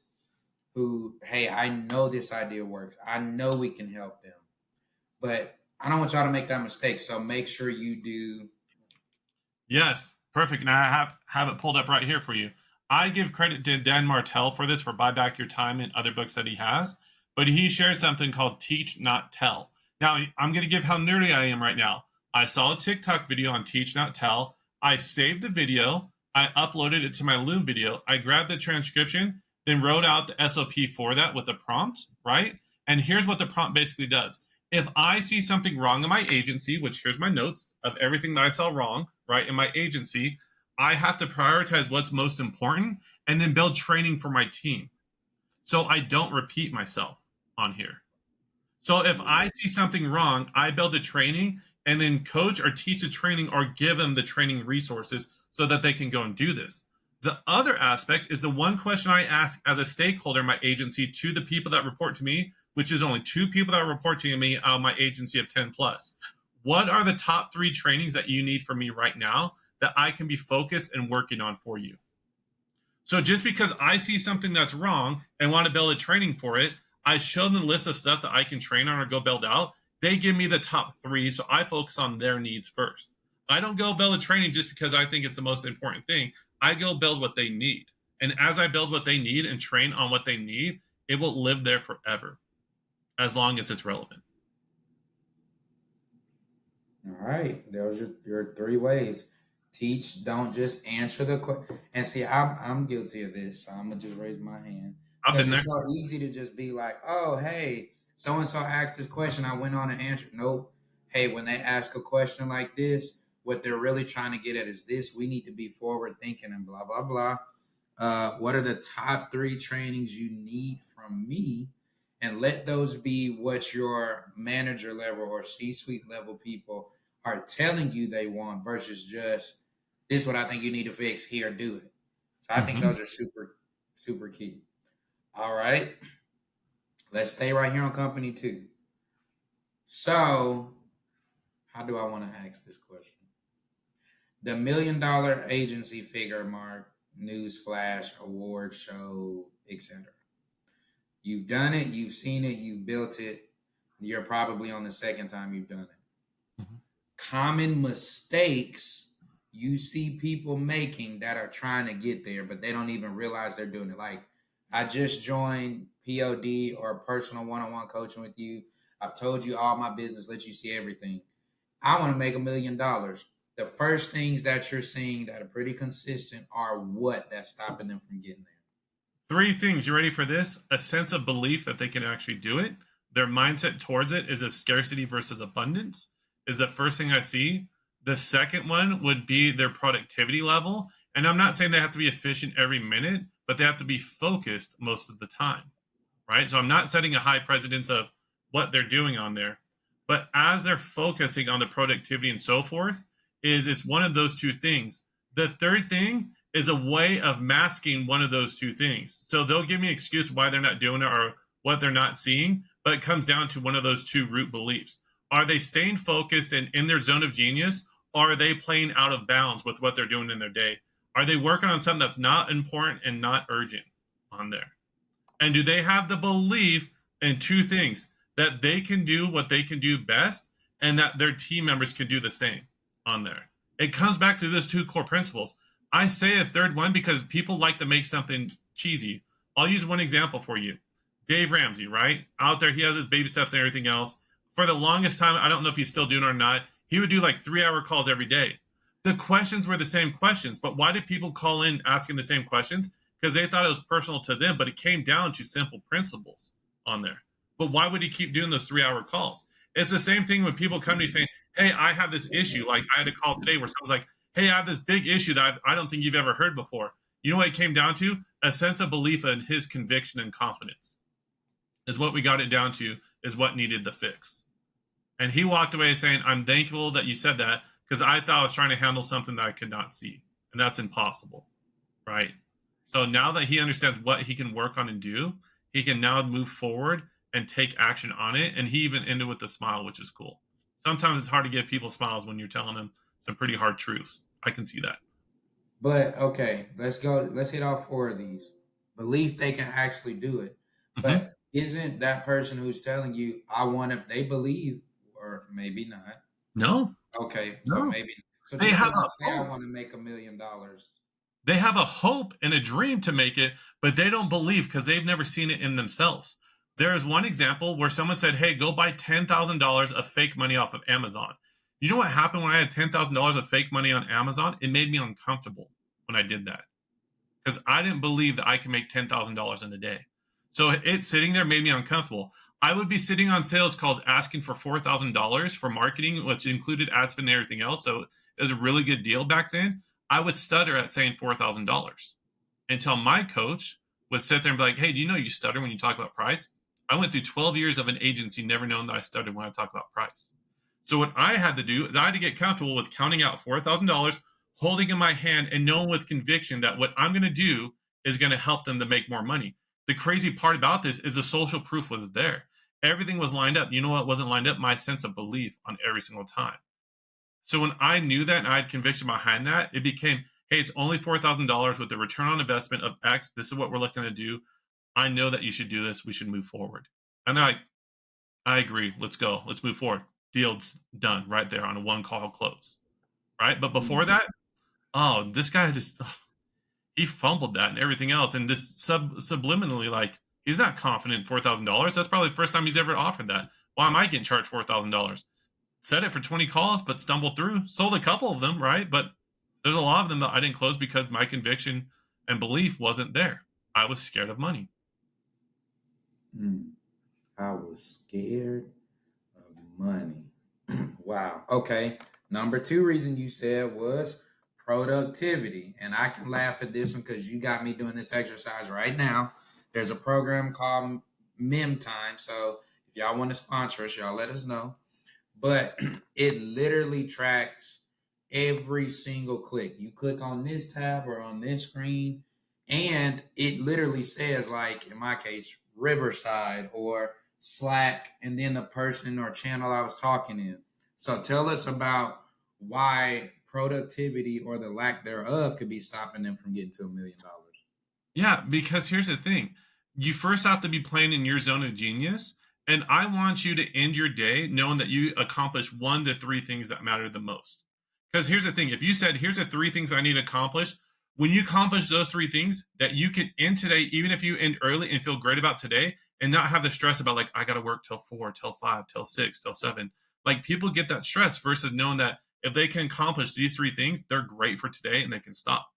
S2: who, hey, I know this idea works. I know we can help them, but I don't want y'all to make that mistake. So make sure you do.
S1: Yes, perfect. And I have it pulled up right here for you. I give credit to Dan Martell for this, for Buy Back Your Time and other books that he has, but he shares something called Teach Not Tell. Now, I'm going to give how nerdy I am right now. I saw a TikTok video on Teach Not Tell. I saved the video. I uploaded it to my Loom video. I grabbed the transcription, then wrote out the SOP for that with the prompt, right? And here's what the prompt basically does. If I see something wrong in my agency, which here's my notes of everything that I saw wrong, right, in my agency, I have to prioritize what's most important and then build training for my team so I don't repeat myself on here. So if I see something wrong, I build a training and then coach or teach the training or give them the training resources so that they can go and do this. The other aspect is the one question I ask as a stakeholder in my agency to the people that report to me, which is only 2 people that report to me out of my agency of 10 plus. What are the top 3 trainings that you need from me right now that I can be focused and working on for you? So just because I see something that's wrong and want to build a training for it, I show them the list of stuff that I can train on or go build out. They give me the top 3, so I focus on their needs first. I don't go build a training just because I think it's the most important thing. I go build what they need. And as I build what they need and train on what they need, it will live there forever, as long as it's relevant.
S2: All right, those are your 3 ways. Teach, don't just answer the question. And see, I'm guilty of this, so I'm gonna just raise my hand
S1: I've
S2: because
S1: been there.
S2: it's so easy to just be like, "Oh, hey, so and so asked this question. I went on and answered." Nope. Hey, when they ask a question like this, what they're really trying to get at is this: we need to be forward thinking and blah blah blah. What are the top 3 trainings you need from me? And let those be what your manager level or C-suite level people are telling you they want versus just this is what I think you need to fix here, do it. So I think
S1: Mm-hmm.
S2: those are super key. All right, let's stay right here on company 2. So how do I want to ask this question? The $1 million agency figure mark, news flash, award show, etc. You've done it, you've seen it, you've built it. You're probably on the second time you've done it.
S1: Mm-hmm.
S2: Common mistakes you see people making that are trying to get there, but they don't even realize they're doing it. Like, I just joined POD or personal one-on-one coaching with you. I've told you all my business, let you see everything. I want to make $1 million. The first things that you're seeing that are pretty consistent are what that's stopping them from getting there.
S1: 3 things. You ready for this? A sense of belief that they can actually do it. Their mindset towards it is a scarcity versus abundance, is the first thing I see. The second one would be their productivity level. And I'm not saying they have to be efficient every minute, but they have to be focused most of the time, right? So I'm not setting a high precedence of what they're doing on there. But as they're focusing on the productivity and so forth, is it's one of those two things. The third thing is a way of masking one of those two things. So they'll give me an excuse why they're not doing it or what they're not seeing, but it comes down to one of those two root beliefs. Are they staying focused and in their zone of genius, or are they playing out of bounds with what they're doing in their day? Are they working on something that's not important and not urgent on there? And do they have the belief in two things, that they can do what they can do best and that their team members can do the same on there? It comes back to those two core principles. I say a third one because people like to make something cheesy. I'll use one example for you. Dave Ramsey, right? Out there, he has his baby steps and everything else. For the longest time, I don't know if he's still doing it or not, he would do like 3-hour calls every day. The questions were the same questions, but why did people call in asking the same questions? Because they thought it was personal to them, but it came down to simple principles on there. But why would he keep doing those 3-hour calls? It's the same thing when people come to you saying, hey, I have this issue. Like I had a call today where someone's like, hey, I have this big issue that I don't think you've ever heard before. You know what it came down to? A sense of belief in his conviction and confidence is what we got it down to, is what needed the fix. And he walked away saying, I'm thankful that you said that because I thought I was trying to handle something that I could not see. And that's impossible, right? So now that he understands what he can work on and do, he can now move forward and take action on it. And he even ended with a smile, which is cool. Sometimes it's hard to give people smiles when you're telling them some pretty hard truths. I can see that.
S2: But okay, let's go. Let's hit all four of these. Belief they can actually do it.
S1: Hmm.
S2: But isn't that person who's telling you, I want to, they believe, or maybe not.
S1: No,
S2: Okay, so
S1: no.
S2: maybe, so
S1: They
S2: just
S1: have
S2: because
S1: a
S2: I say I
S1: hope.
S2: want to make $1 million.
S1: They have a hope and a dream to make it, but they don't believe because they've never seen it in themselves. There is one example where someone said, hey, go buy $10,000 of fake money off of Amazon. You know what happened when I had $10,000 of fake money on Amazon? It made me uncomfortable when I did that because I didn't believe that I could make $10,000 in a day. So it sitting there made me uncomfortable. I would be sitting on sales calls asking for $4,000 for marketing, which included ad spend and everything else. So it was a really good deal back then. I would stutter at saying $4,000 until my coach would sit there and be like, hey, do you know you stutter when you talk about price? I went through 12 years of an agency, never known that I stuttered when I talk about price. So what I had to do is I had to get comfortable with counting out $4,000, holding in my hand, and knowing with conviction that what I'm going to do is going to help them to make more money. The crazy part about this is the social proof was there. Everything was lined up. You know what wasn't lined up? My sense of belief on every single time. So when I knew that and I had conviction behind that, it became, hey, it's only $4,000 with the return on investment of X. This is what we're looking to do. I know that you should do this. We should move forward. And they're like, I agree. Let's go. Let's move forward. Deal's done right there on a one call close. Right. But before
S2: Mhm.
S1: that, oh, this guy just, he fumbled that and everything else. And just subliminally, like, he's not confident in $4,000. That's probably the first time he's ever offered that. Why am I getting charged $4,000? Set it for 20 calls, but stumbled through. Sold a couple of them, right? But there's a lot of them that I didn't close because my conviction and belief wasn't there. I was scared of money.
S2: Mm, I was scared of money. Wow. Okay. Number two reason you said was productivity. And I can laugh at this one because you got me doing this exercise right now. There's a program called Mem Time. So if y'all want to sponsor us, y'all let us know. But it literally tracks every single click. You click on this tab or on this screen, and it literally says, like in my case, Riverside or Slack, and then the person or channel I was talking in. So tell us about why productivity or the lack thereof could be stopping them from getting to $1 million.
S1: Yeah, because here's the thing. You first have to be playing in your zone of genius. And I want you to end your day knowing that you accomplished 1 to 3 things that matter the most. Because here's the thing, if you said, here's the 3 things I need to accomplish, when you accomplish those 3 things, that you can end today, even if you end early and feel great about today and not have the stress about, like, I got to work till 4, till 5, till 6, till 7. Like, people get that stress versus knowing that if they can accomplish these 3 things, they're great for today and they can stop.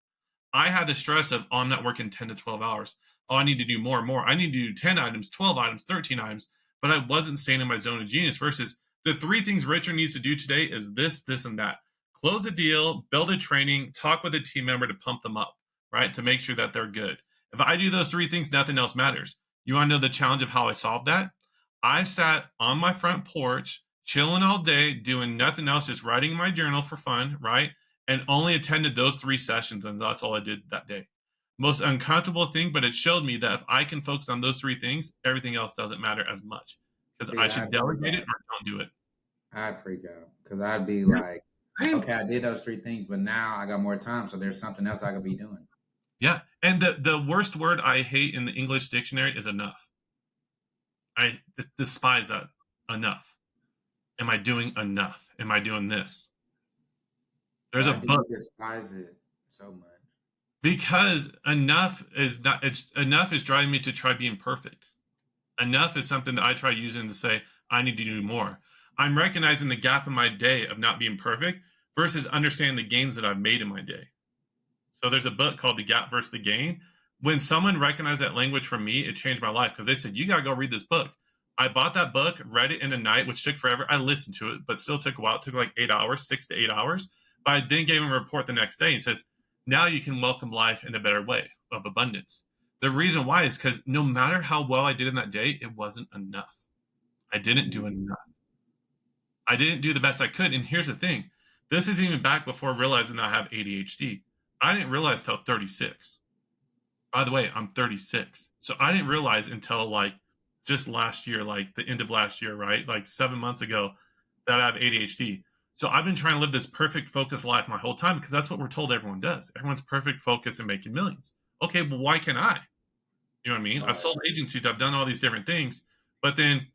S1: I had the stress of, oh, I'm not working 10 to 12 hours. Oh, I need to do more and more. I need to do 10 items, 12 items, 13 items. But I wasn't staying in my zone of genius versus the 3 things Richard needs to do today is this, this, and that. Close a deal, build a training, talk with a team member to pump them up, right? To make sure that they're good. If I do those 3 things, nothing else matters. You want to know the challenge of how I solved that? I sat on my front porch chilling all day, doing nothing else, just writing in my journal for fun, right? And only attended those 3 sessions, and that's all I did that day. Most uncomfortable thing, but it showed me that if I can focus on those 3 things, everything else doesn't matter as much because
S2: See,
S1: I should
S2: I'd freak
S1: delegate it
S2: out.
S1: or don't do it.
S2: I'd freak out because I'd be
S1: Yeah,
S2: like,
S1: same.
S2: okay, I did those 3 things, but now I got more time, so there's something else I could be doing.
S1: Yeah, and the worst word I hate in the English dictionary is enough. I despise that. Enough. Am I doing enough? Am I doing this? There's a
S2: Why do you
S1: book
S2: despise it so much?
S1: because enough is not it's enough is driving me to try being perfect. Enough is something that I try using to say I need to do more. I'm recognizing the gap in my day of not being perfect versus understanding the gains that I've made in my day. So there's a book called The Gap versus the Gain. When someone recognized that language from me, it changed my life because they said, "You got to go read this book." I bought that book, read it in a night, which took forever. I listened to it, but still took a while. It took like 8 hours, 6 to 8 hours. But I then gave him a report the next day. He says, "Now you can welcome life in a better way of abundance." The reason why is because no matter how well I did in that day, it wasn't enough. I didn't do
S2: Mm.
S1: enough. I didn't do the best I could. And here's the thing, this is even back before realizing that I have ADHD. I didn't realize till 36. By the way, I'm 36. So I didn't realize until like just last year, like the end of last year, right? Like 7 months ago, that I have ADHD. So I've been trying to live this perfect focused life my whole time because that's what we're told everyone does. Everyone's perfect focus and making millions. Okay, well, why can't I? You know what I mean? I've
S2: Right.
S1: sold agencies, I've done all these different things, but then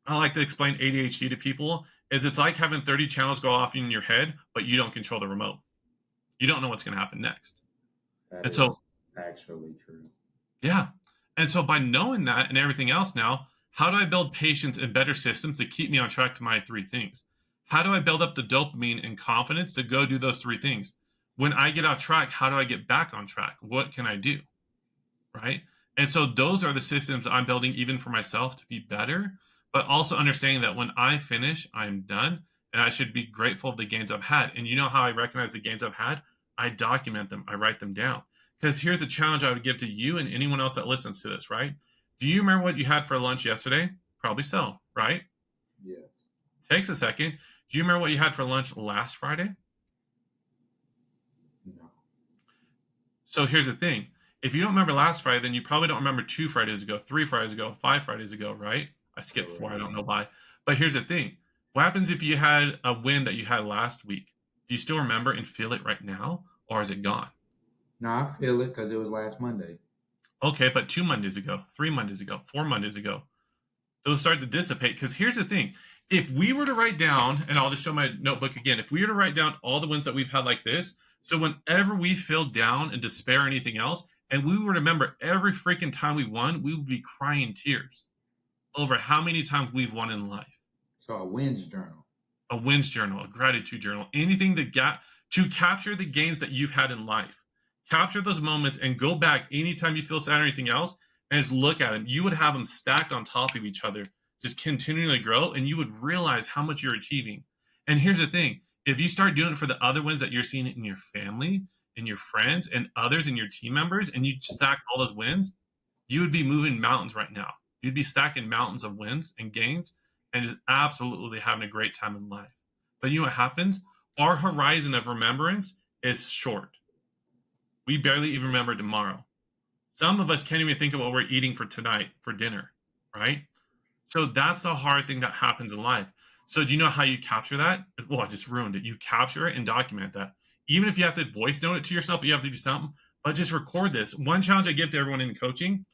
S1: I like to explain ADHD to people is it's like having 30 channels go off in your head, but you don't control the remote. You don't know what's going to happen next.
S2: That
S1: And so
S2: is actually true.
S1: yeah. And so by knowing that and everything else now, how do I build patience and better systems to keep me on track to my 3 things? How do I build up the dopamine and confidence to go do those 3 things? When I get off track, how do I get back on track? What can I do? Right. And so those are the systems I'm building even for myself to be better, but also understanding that when I finish, I'm done and I should be grateful of the gains I've had. And you know how I recognize the gains I've had? I document them, I write them down. Because here's a challenge I would give to you and anyone else that listens to this, right? Do you remember what you had for lunch yesterday? Probably so, right?
S2: Yes.
S1: Takes a second. Do you remember what you had for lunch last Friday?
S2: No.
S1: So here's the thing. If you don't remember last Friday, then you probably don't remember 2 Fridays ago, 3 Fridays ago, 5 Fridays ago, right? I skipped four. I
S2: Correct.
S1: don't know why. But here's the thing. What happens if you had a win that you had last week? Do you still remember and feel it right now? Or is it gone?
S2: No, I feel it because it was last Monday.
S1: Okay, but 2 Mondays ago, 3 Mondays ago, 4 Mondays ago, those start to dissipate. Because here's the thing. If we were to write down, and I'll just show my notebook again, if we were to write down all the wins that we've had like this, so whenever we feel down and despair or anything else, and we would remember every freaking time we won, we would be crying tears over how many times we've won in life.
S2: So a wins journal.
S1: A wins journal, a gratitude journal, anything that got to capture the gains that you've had in life. Capture those moments and go back anytime you feel sad or anything else and just look at them. You would have them stacked on top of each other, just continually grow, and you would realize how much you're achieving. And here's the thing, if you start doing it for the other wins that you're seeing in your family, in your friends, and others in your team members, and you stack all those wins, you would be moving mountains right now. You'd be stacking mountains of wins and gains and just absolutely having a great time in life. But you know what happens? Our horizon of remembrance is short. We barely even remember tomorrow. Some of us can't even think of what we're eating for tonight for dinner, right? So that's the hard thing that happens in life. So do you know how you capture that? Well, I just ruined it. You capture it and document that. Even if you have to voice note it to yourself, you have to do something, but just record this. One challenge I give to everyone in coaching,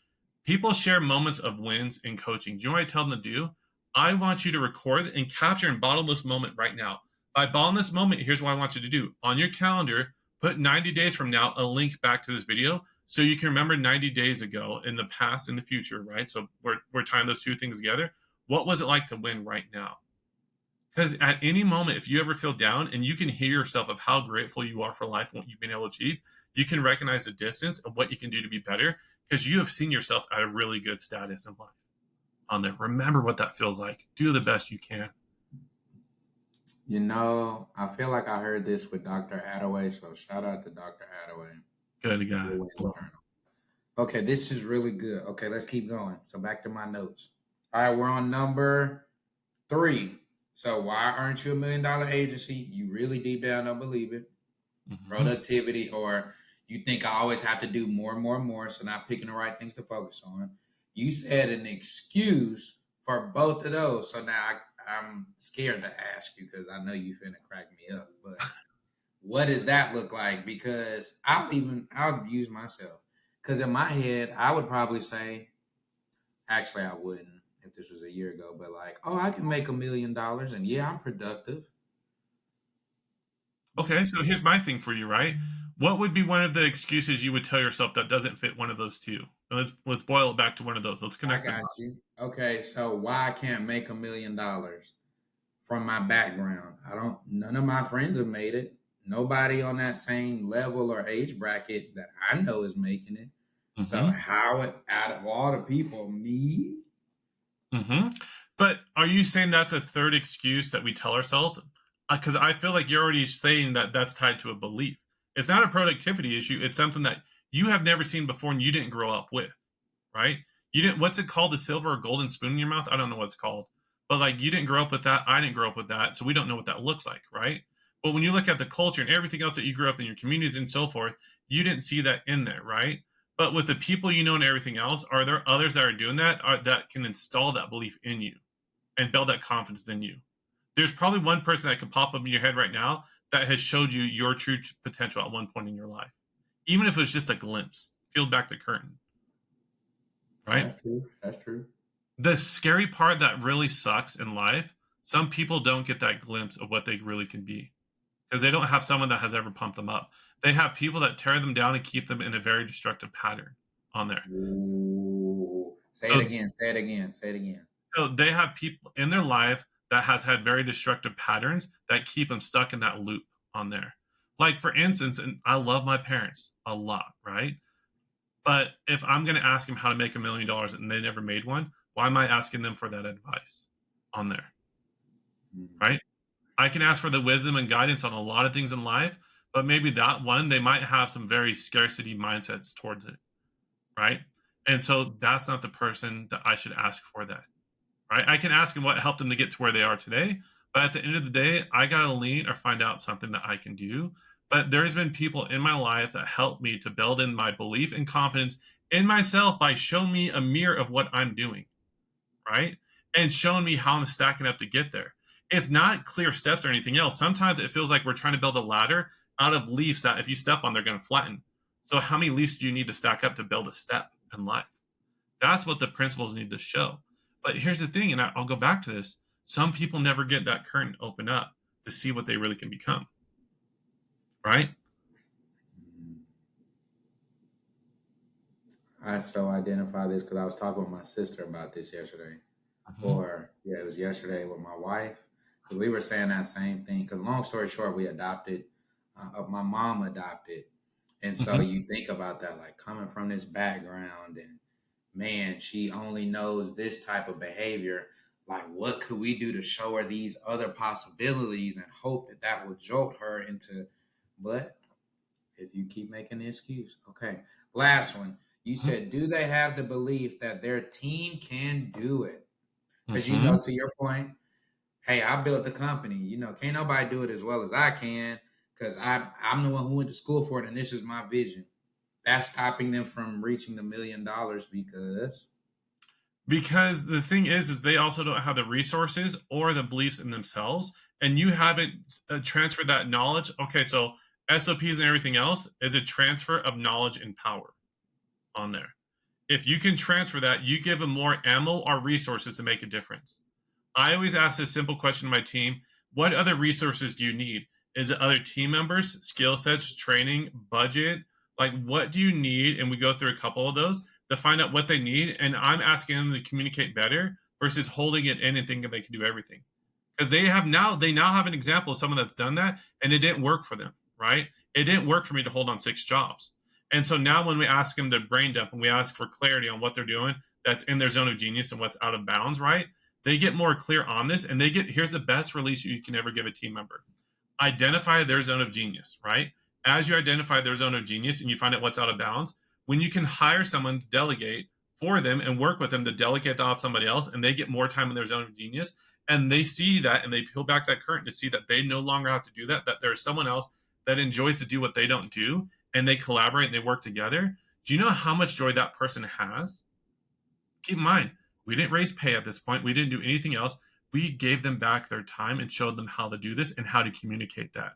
S1: people share moments of wins in coaching. Do you know what I tell them to do? I want you to record and capture and bottle this moment right now. By bottling this moment, here's what I want you to do. On your calendar, put 90 days from now a link back to this video so you can remember 90 days ago in the past and the future, right? So we're tying those 2 things together. What was it like to win right now? Because at any moment, if you ever feel down and you can hear yourself of how grateful you are for life and what you've been able to achieve, you can recognize the distance and what you can do to be better because you have seen yourself at a really good status in life on there. Remember what that feels like. Do the best you can.
S2: You know, I feel like I heard this with Dr. Attaway, so shout out to Dr. Attaway.
S1: Good
S2: The
S1: guy.
S2: Wins Journal. Okay, this is really good. Okay, let's keep going. So back to my notes. All right, we're on number 3. So why aren't you $1 million agency? You really deep down don't believe it.
S1: Hmm.
S2: Productivity, or you think I always have to do more and more and more, so not picking the right things to focus on. You said an excuse for both of those. So now I'm scared to ask you because I know you finna crack me up. But what does that look like? Because I'll use myself. Because in my head, I would probably say, actually, I wouldn't if this was a year ago, but like, oh, I can make $1 million, and yeah, I'm productive.
S1: Okay, so here's my thing for you, right? What would be one of the excuses you would tell yourself that doesn't fit one of those two? And let's boil it back to one of those. Let's
S2: I
S1: connect the
S2: got
S1: dots.
S2: you. Okay, so why I can't make $1 million from my background? I don't. None of my friends have made it. Nobody on that same level or age bracket that I know is making it. So
S1: Hmm.
S2: out of all the people, me?
S1: Hmm. But are you saying that's a third excuse that we tell ourselves? Because I feel like you're already saying that that's tied to a belief. It's not a productivity issue. It's something that you have never seen before and you didn't grow up with, right? You didn't. What's it called? The silver or golden spoon in your mouth? I don't know what it's called. But like you didn't grow up with that. I didn't grow up with that. So we don't know what that looks like, right? But when you look at the culture and everything else that you grew up in your communities and so forth, you didn't see that in there, right? But with the people you know and everything else, are there others that are doing that that can install that belief in you and build that confidence in you? There's probably one person that could pop up in your head right now that has showed you your true potential at one point in your life, even if it was just a glimpse. Peeled back the curtain, right?
S2: That's true. That's true.
S1: The scary part that really sucks in life, some people don't get that glimpse of what they really can be because they don't have someone that has ever pumped them up. They have people that tear them down and keep them in a very destructive pattern on there.
S2: Ooh. Say it
S1: So
S2: again. Say it again. Say it again.
S1: So they have people in their life that has had very destructive patterns that keep them stuck in that loop on there. Like for instance, and I love my parents a lot, right? But if I'm going to ask them how to make $1 million and they never made one, why am I asking them for that advice on there,
S2: Mm.
S1: right? I can ask for the wisdom and guidance on a lot of things in life, but maybe that one they might have some very scarcity mindsets towards it, right? And so that's not the person that I should ask for that. Right? I can ask them what helped them to get to where they are today, but at the end of the day, I gotta lean or find out something that I can do. But there's been people in my life that helped me to build in my belief and confidence in myself by showing me a mirror of what I'm doing, right? And showing me how I'm stacking up to get there. It's not clear steps or anything else. Sometimes it feels like we're trying to build a ladder out of leaves that if you step on, they're going to flatten. So, how many leaves do you need to stack up to build a step in life? That's what the principles need to show. But here's the thing, and I'll go back to this. Some people never get that curtain open up to see what they really can become, right?
S2: Mm. I still identify this because I was talking with my sister about this yesterday.
S1: Hmm.
S2: Or, yeah, it was yesterday with my wife. Because we were saying that same thing. Because, long story short, we adopted, my mom adopted. And so
S1: Hmm.
S2: you think about that, like coming from this background, and man, she only knows this type of behavior. Like, what could we do to show her these other possibilities and hope that that will jolt her into? But if you keep making the excuse, okay. Last one. You said, do they have the belief that their team can do it? Because,
S1: Hmm.
S2: to your point, hey, I built the company. Can't nobody do it as well as I can because I'm the one who went to school for it, and this is my vision. That's stopping them from reaching the $1 million because
S1: Because the thing is they also don't have the resources or the beliefs in themselves, and you haven't transferred that knowledge. Okay, so SOPs and everything else is a transfer of knowledge and power on there. If you can transfer that, you give them more ammo or resources to make a difference. I always ask this simple question to my team: what other resources do you need? Is it other team members, skill sets, training, budget? Like, what do you need? And we go through a couple of those to find out what they need. And I'm asking them to communicate better versus holding it in and thinking they can do everything. Because they now have an example of someone that's done that and it didn't work for them, right? It didn't work for me to hold on 6 jobs. And so now when we ask them to brain dump and we ask for clarity on what they're doing that's in their zone of genius and what's out of bounds, right? They get more clear on this and they get here's the best release you can ever give a team member. Identify their zone of genius, right? As you identify their zone of genius and you find out what's out of bounds, when you can hire someone to delegate for them and work with them to delegate that off somebody else and they get more time in their zone of genius, And they see that and they peel back that curtain to see that they no longer have to do that, that there's someone else that enjoys to do what they don't do, and they collaborate and they work together. Do you know how much joy that person has? Keep in mind, we didn't raise pay at this point. We didn't do anything else. We gave them back their time and showed them how to do this and how to communicate that.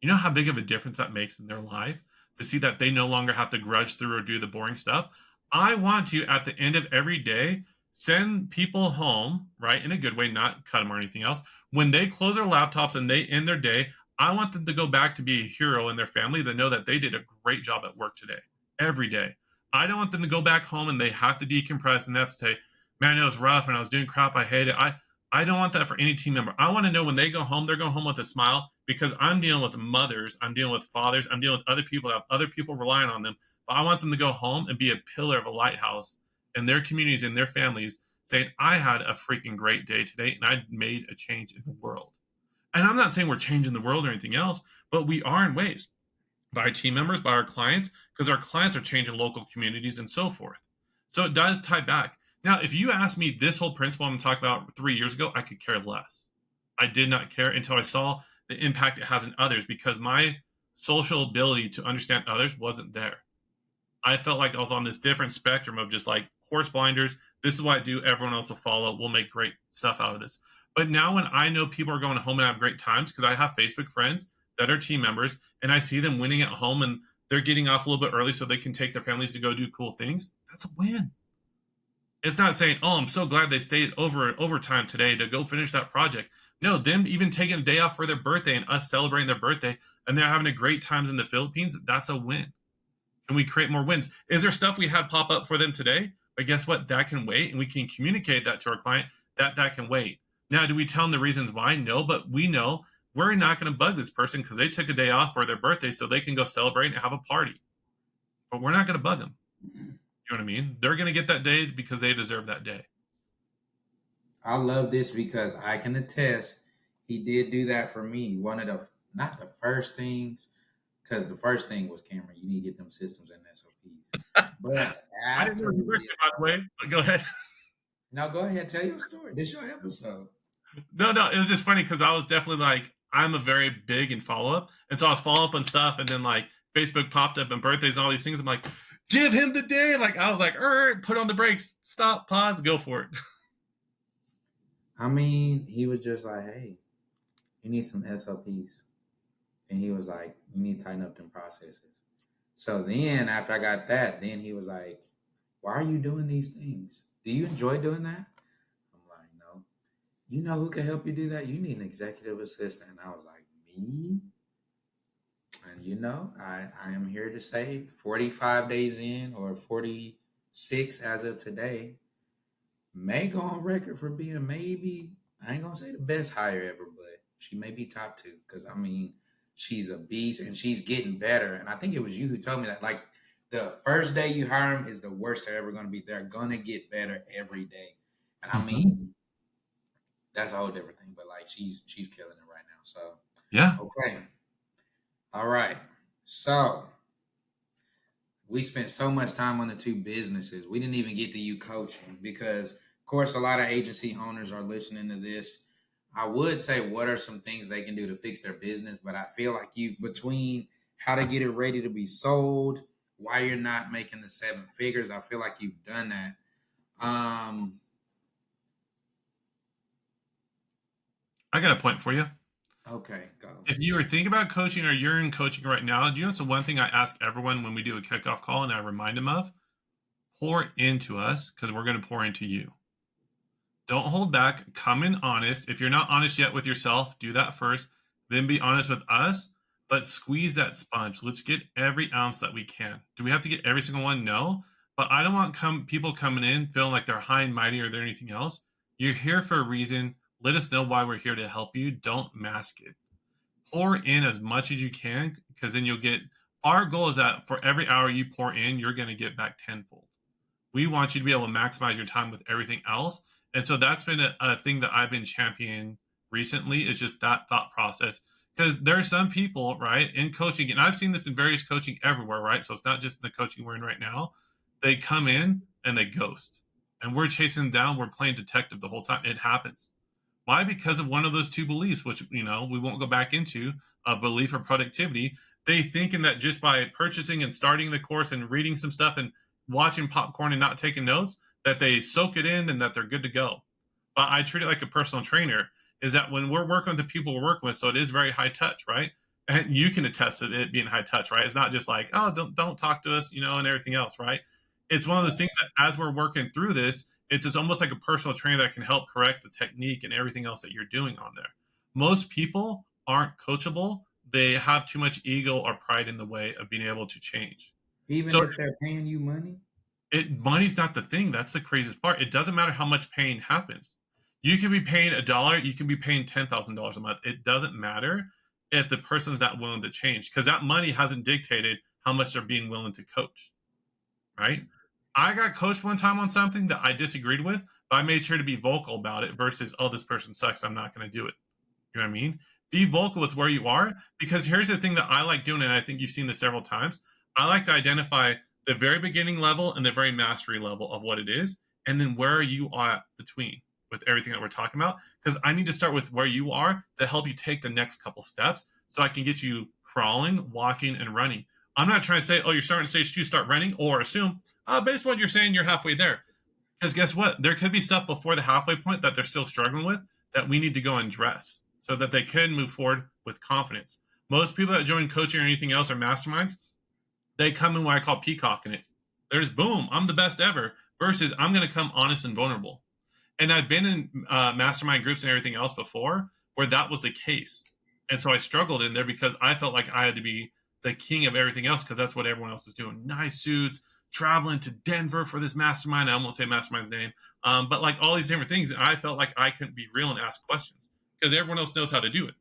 S1: You know how big of a difference that makes in their life to see that they no longer have to grudge through or do the boring stuff? I want to, at the end of every day, send people home, right, in a good way, not cut them or anything else. When they close their laptops and they end their day, I want them to go back to be a hero in their family that know that they did a great job at work today, every day. I don't want them to go back home and they have to decompress and they have to say, man, it was rough and I was doing crap. I hate it. I don't want that for any team member. I want to know when they go home, they're going home with a smile because I'm dealing with mothers, I'm dealing with fathers, I'm dealing with other people that have other people relying on them. But I want them to go home and be a pillar of a lighthouse in their communities and their families, saying, I had a freaking great day today and I made a change in the world. And I'm not saying we're changing the world or anything else, but we are in ways by our team members, by our clients, because our clients are changing local communities and so forth. So it does tie back. Now, if you asked me this whole principle I'm talking about 3 years ago, I could care less. I did not care until I saw the impact it has in others because my social ability to understand others wasn't there. I felt like I was on this different spectrum of just like horse blinders. This is what I do. Everyone else will follow. We'll make great stuff out of this. But now when I know people are going home and have great times, because I have Facebook friends that are team members and I see them winning at home and they're getting off a little bit early so they can take their families to go do cool things, that's a win. It's not saying, oh, I'm so glad they stayed overtime today to go finish that project. No, them even taking a day off for their birthday and us celebrating their birthday and they're having a great times in the Philippines, that's a win. Can we create more wins? Is there stuff we had pop up for them today? But guess what? That can wait, and we can communicate that to our client that can wait. Now, do we tell them the reasons why? No, but we know we're not going to bug this person because they took a day off for their birthday so they can go celebrate and have a party. But we're not going to bug them. You know what I mean? They're going to get that day because they deserve that day.
S2: I love this because I can attest he did do that for me. One of the not the first things, because the first thing was Cameron, you need to get them systems and SOPs. But
S1: I didn't know
S2: after
S1: your birthday, by the way, but go ahead.
S2: now go ahead, tell your story. This your episode.
S1: No, it was just funny because I was definitely like, I'm a very big in follow up. And so I was follow up on stuff. And then like Facebook popped up and birthdays and all these things. I'm like, give him the day. Like I was like, put on the brakes, stop, pause, go for it.
S2: I mean, he was just like, hey, you need some SOPs. And he was like, you need to tighten up them processes. So then after I got that, then he was like, why are you doing these things? Do you enjoy doing that? I'm like, no. You know who can help you do that? You need an executive assistant. And I was like, me? And you know, I am here to say 45 days in or 46 as of today, may go on record for being maybe, I ain't gonna say the best hire ever, but she may be top two. Cause I mean, she's a beast and she's getting better. And I think it was you who told me that like the first day you hire them is the worst they're ever gonna be. They're gonna get better every day. And I mean, that's a whole different thing, but like she's killing it right now. So
S1: Yeah.
S2: okay. All right. So we spent so much time on the two businesses. We didn't even get to you coaching because, of course, a lot of agency owners are listening to this. I would say, what are some things they can do to fix their business? But I feel like you, between how to get it ready to be sold, why you're not making the 7 figures, I feel like you've done that.
S1: I got a point for you.
S2: Okay, go.
S1: If you are thinking about coaching or you're in coaching right now, do you know it's the one thing I ask everyone when we do a kickoff call and I remind them of? Pour into us because we're going to pour into you. Don't hold back. Come in honest. If you're not honest yet with yourself, do that first. Then be honest with us, but squeeze that sponge. Let's get every ounce that we can. Do we have to get every single one? No. But I don't want people coming in feeling like they're high and mighty or they're anything else. You're here for a reason. Let us know why we're here to help you. Don't mask it. Pour in as much as you can because then you'll get, our goal is that for every hour you pour in, you're going to get back tenfold. We want you to be able to maximize your time with everything else. And so that's been a thing that I've been championing recently is just that thought process. Because there are some people, right, in coaching, and I've seen this in various coaching everywhere, right? So it's not just in the coaching we're in right now. They come in and they ghost. and we're chasing them down. We're playing detective the whole time. It happens. Why? Because of one of those two beliefs, which we won't go back into, a belief or productivity. They thinking that just by purchasing and starting the course and reading some stuff and watching popcorn and not taking notes, that they soak it in and that they're good to go. But I treat it like a personal trainer. Is that when we're working with the people we're working with, so it is very high touch, right? And you can attest to it being high touch, right? It's not just like, oh, don't talk to us, and everything else, right? It's one of those things that as we're working through this, it's just almost like a personal trainer that can help correct the technique and everything else that you're doing on there. Most people aren't coachable. They have too much ego or pride in the way of being able to change.
S2: Even
S1: So
S2: if they're paying you money?
S1: money's not the thing. That's the craziest part. It doesn't matter how much pain happens. You can be paying $1, you can be paying $10,000 a month. It doesn't matter if the person's not willing to change because that money hasn't dictated how much they're being willing to coach, right? I got coached one time on something that I disagreed with, but I made sure to be vocal about it versus, oh, this person sucks. I'm not going to do it. You know what I mean? Be vocal with where you are because here's the thing that I like doing, and I think you've seen this several times. I like to identify the very beginning level and the very mastery level of what it is, and then where you are between with everything that we're talking about. Because I need to start with where you are to help you take the next couple steps so I can get you crawling, walking, and running. I'm not trying to say, oh, you're starting stage 2, start running, or assume, based on what you're saying, you're halfway there. Because guess what? There could be stuff before the halfway point that they're still struggling with that we need to go and address so that they can move forward with confidence. Most people that join coaching or anything else or masterminds, they come in what I call peacocking it. There's boom, I'm the best ever, versus I'm going to come honest and vulnerable. And I've been in mastermind groups and everything else before where that was the case. And so I struggled in there because I felt like I had to be the king of everything else because that's what everyone else is doing. Nice suits, traveling to Denver for this mastermind. I won't say mastermind's name, but like all these different things. And I felt like I couldn't be real and ask questions because everyone else knows how to do it.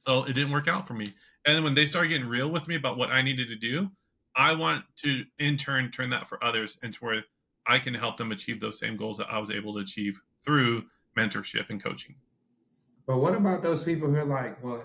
S1: So it didn't work out for me. And then when they started getting real with me about what I needed to do, I want to in turn that for others into where I can help them achieve those same goals that I was able to achieve through mentorship and coaching.
S2: But what about those people who are like, well,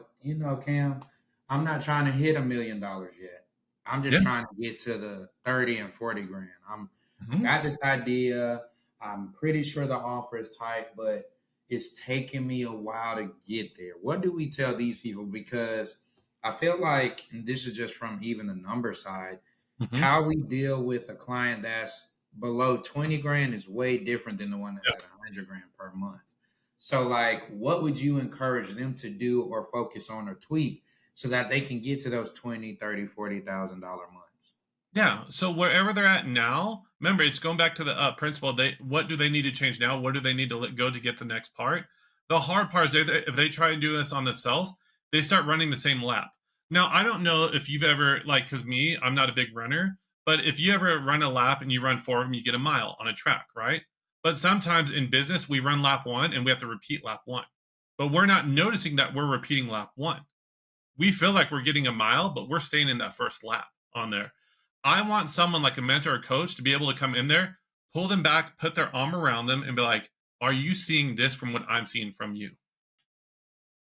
S2: Cam, I'm not trying to hit $1 million yet. I'm
S1: Yeah.
S2: just trying to get to the 30 and 40 grand. I
S1: Mhm.
S2: got this idea. I'm pretty sure the offer is tight, but it's taking me a while to get there. What do we tell these people? Because I feel like, and this is just from even the number side,
S1: Mhm.
S2: how we deal with a client that's below 20 grand is way different than the one that's
S1: Yeah.
S2: at 100 grand per month. So, like, what would you encourage them to do or focus on or tweak so that they can get to those 20, 30, $40,000 months?
S1: Yeah. So wherever they're at now, remember it's going back to the principle. What do they need to change now? What do they need to let go to get the next part? The hard part is if they try and do this on themselves, they start running the same lap. Now I don't know if you've ever like because me, I'm not a big runner, but if you ever run a lap and you run 4 of them, you get a mile on a track, right? But sometimes in business, we run lap 1 and we have to repeat lap 1, but we're not noticing that we're repeating lap 1. We feel like we're getting a mile, but we're staying in that first lap on there. I want someone like a mentor or coach to be able to come in there, pull them back, put their arm around them, and be like, are you seeing this from what I'm seeing from you?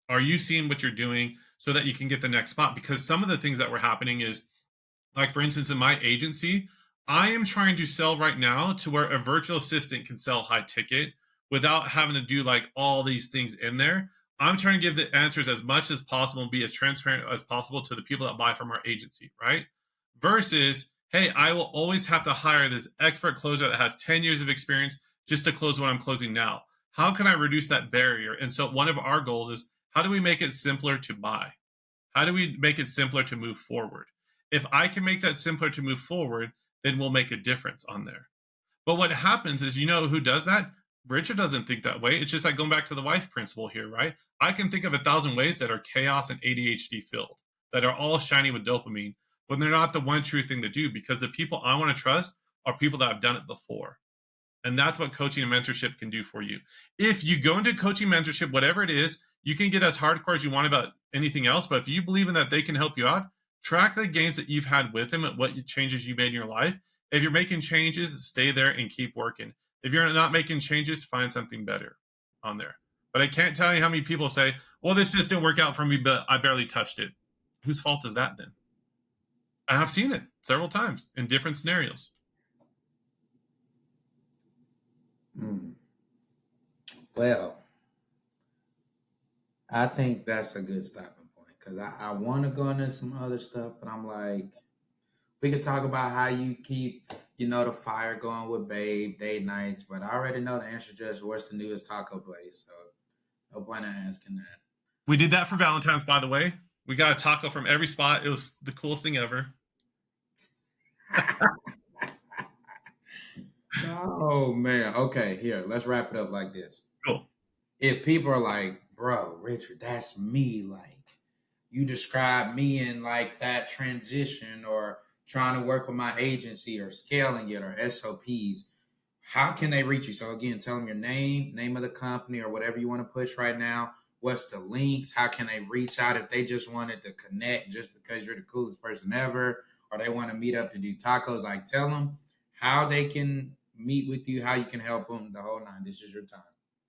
S1: Are you seeing what you're doing so that you can get the next spot? Because some of the things that were happening is, like, for instance, in my agency, I am trying to sell right now to where a virtual assistant can sell high ticket without having to do like all these things in there. I'm trying to give the answers as much as possible and be as transparent as possible to the people that buy from our agency, right? Versus, hey, I will always have to hire this expert closer that has 10 years of experience just to close what I'm closing now. How can I reduce that barrier? And so, one of our goals is how do we make it simpler to buy? How do we make it simpler to move forward? If I can make that simpler to move forward, then we'll make a difference on there. But what happens is, who does that? Richard doesn't think that way. It's just like going back to the wife principle here, right? I can think of 1,000 ways that are chaos and ADHD filled, that are all shiny with dopamine, but they're not the one true thing to do because the people I want to trust are people that have done it before. And that's what coaching and mentorship can do for you. If you go into coaching mentorship, whatever it is, you can get as hardcore as you want about anything else. But if you believe in that they can help you out, track the gains that you've had with them and what changes you made in your life. If you're making changes, stay there and keep working. If you're not making changes, find something better on there. But I can't tell you how many people say, well, this just didn't work out for me, but I barely touched it. Whose fault is that then? I have seen it several times in different scenarios.
S2: Mm. Well, I think that's a good stopping point because I want to go into some other stuff, but I'm like, we could talk about how you keep, the fire going with Babe, date nights, but I already know the answer, just what's the newest taco place. So no point in asking that.
S1: We did that for Valentine's, by the way. We got a taco from every spot. It was the coolest thing ever.
S2: Oh man. Okay, here, let's wrap it up like this.
S1: Cool.
S2: If people are like, bro, Richard, that's me, like you describe me in like that transition or trying to work with my agency or scaling it or SOPs, how can they reach you? So again, tell them your name of the company or whatever you want to push right now. What's the links? How can they reach out if they just wanted to connect just because you're the coolest person ever, or they want to meet up to do tacos? Like, tell them how they can meet with you, how you can help them, the whole nine. This is your time.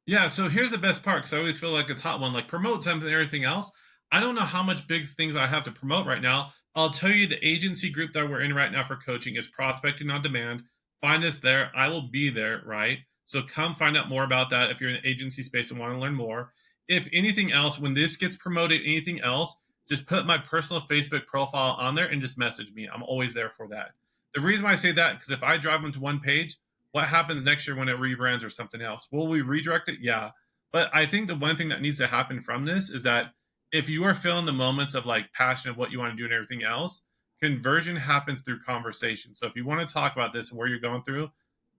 S1: Yeah, so here's the best part because I always feel like it's hot one. Like promote something and everything else. I don't know how much big things I have to promote right now. I'll tell you the agency group that we're in right now for coaching is Prospecting on Demand. Find us there. I will be there, right? So come find out more about that if you're in the agency space and want to learn more. If anything else, when this gets promoted, anything else, just put my personal Facebook profile on there and just message me. I'm always there for that. The reason why I say that, because if I drive them to one page, what happens next year when it rebrands or something else? Will we redirect it? Yeah. But I think the one thing that needs to happen from this is that if you are feeling the moments of like passion of what you want to do and everything else, conversion happens through conversation. So if you want to talk about this and where you're going through,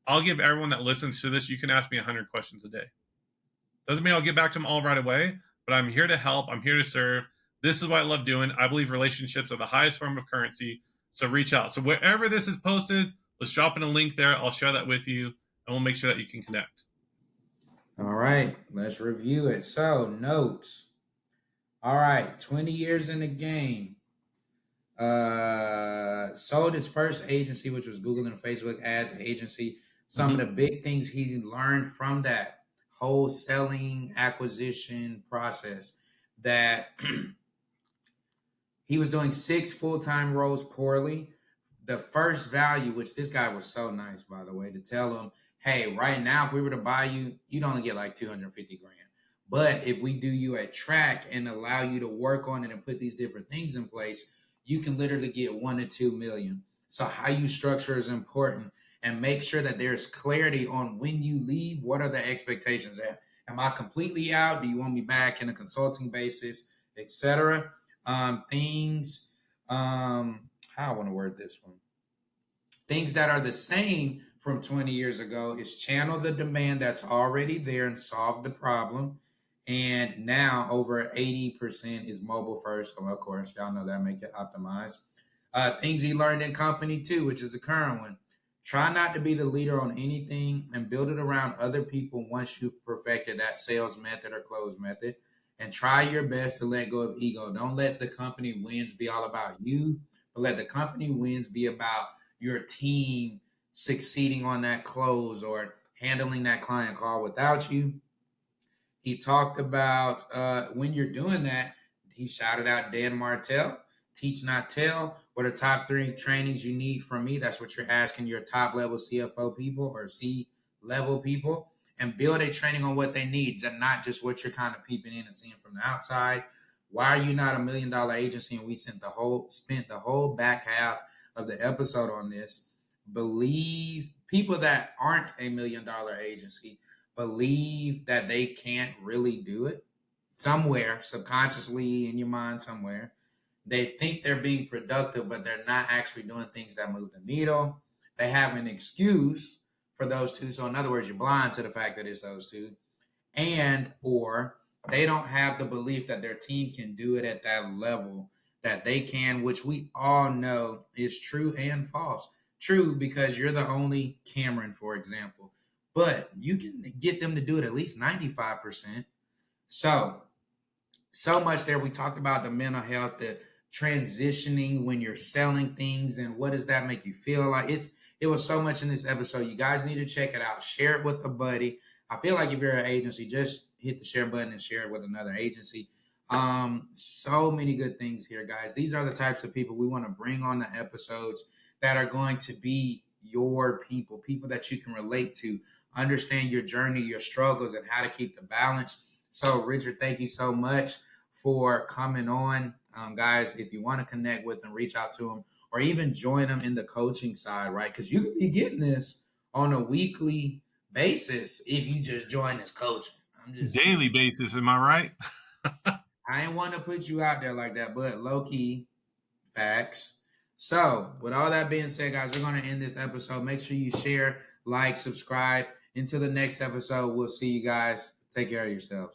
S1: I'll give everyone that listens to this, you can ask me 100 questions a day. Doesn't mean I'll get back to them all right away, but I'm here to help. I'm here to serve. This is what I love doing. I believe relationships are the highest form of currency. So reach out. So wherever this is posted, let's drop in a link there. I'll share that with you and we'll make sure that you can connect.
S2: All right, let's review it. So, notes. All right, 20 years in the game. Sold his first agency, which was Google and Facebook ads agency. Some of the big things he learned from that whole selling acquisition process, that he was doing 6 full-time roles poorly. The first value, which this guy was so nice, by the way, to tell him, hey, right now, if we were to buy you, you'd only get like 250 grand. But if we do you a track and allow you to work on it and put these different things in place, you can literally get 1 to 2 million. So how you structure is important, and make sure that there's clarity on when you leave. What are the expectations? Am I completely out? Do you want me back in a consulting basis, etc.? Things, how I want to word this one. Things that are the same from 20 years ago is channel the demand that's already there and solve the problem. And now over 80% is mobile first. So of course, y'all know that, make it optimized. Things he learned in company too, which is the current one. Try not to be the leader on anything and build it around other people once you've perfected that sales method or close method. And try your best to let go of ego. Don't let the company wins be all about you, but let the company wins be about your team succeeding on that close or handling that client call without you. He talked about when you're doing that, he shouted out Dan Martell, teach not tell. What are top 3 trainings you need from me? That's what you're asking your top level CFO people or C level people, and build a training on what they need, not just what you're kind of peeping in and seeing from the outside. Why are you not $1 million agency? And we spent the whole back half of the episode on this. Believe people that aren't $1 million agency believe that they can't really do it somewhere subconsciously in your mind somewhere. They think they're being productive, but they're not actually doing things that move the needle. They have an excuse for those two. So in other words, you're blind to the fact that it's those two. And or they don't have the belief that their team can do it at that level that they can, which we all know is true and false. True because you're the only Cameron, for example, but you can get them to do it at least 95%. So much there. We talked about the mental health, the transitioning when you're selling things, and what does that make you feel like. It was so much in this episode. You guys need to check it out. Share it with a buddy. I feel like if you're an agency, just hit the share button and share it with another agency. So many good things here, guys. These are the types of people we want to bring on the episodes that are going to be your people that you can relate to, understand your journey, your struggles, and how to keep the balance. So, Richard, thank you so much for coming on. Guys, if you want to connect with them, reach out to them or even join them in the coaching side, right? Because you could be getting this on a weekly basis if you just join this coaching.
S1: Daily basis, am I right?
S2: I ain't want to put you out there like that, but low key facts. So, with all that being said, guys, we're going to end this episode. Make sure you share, like, subscribe. Until the next episode, we'll see you guys. Take care of yourselves.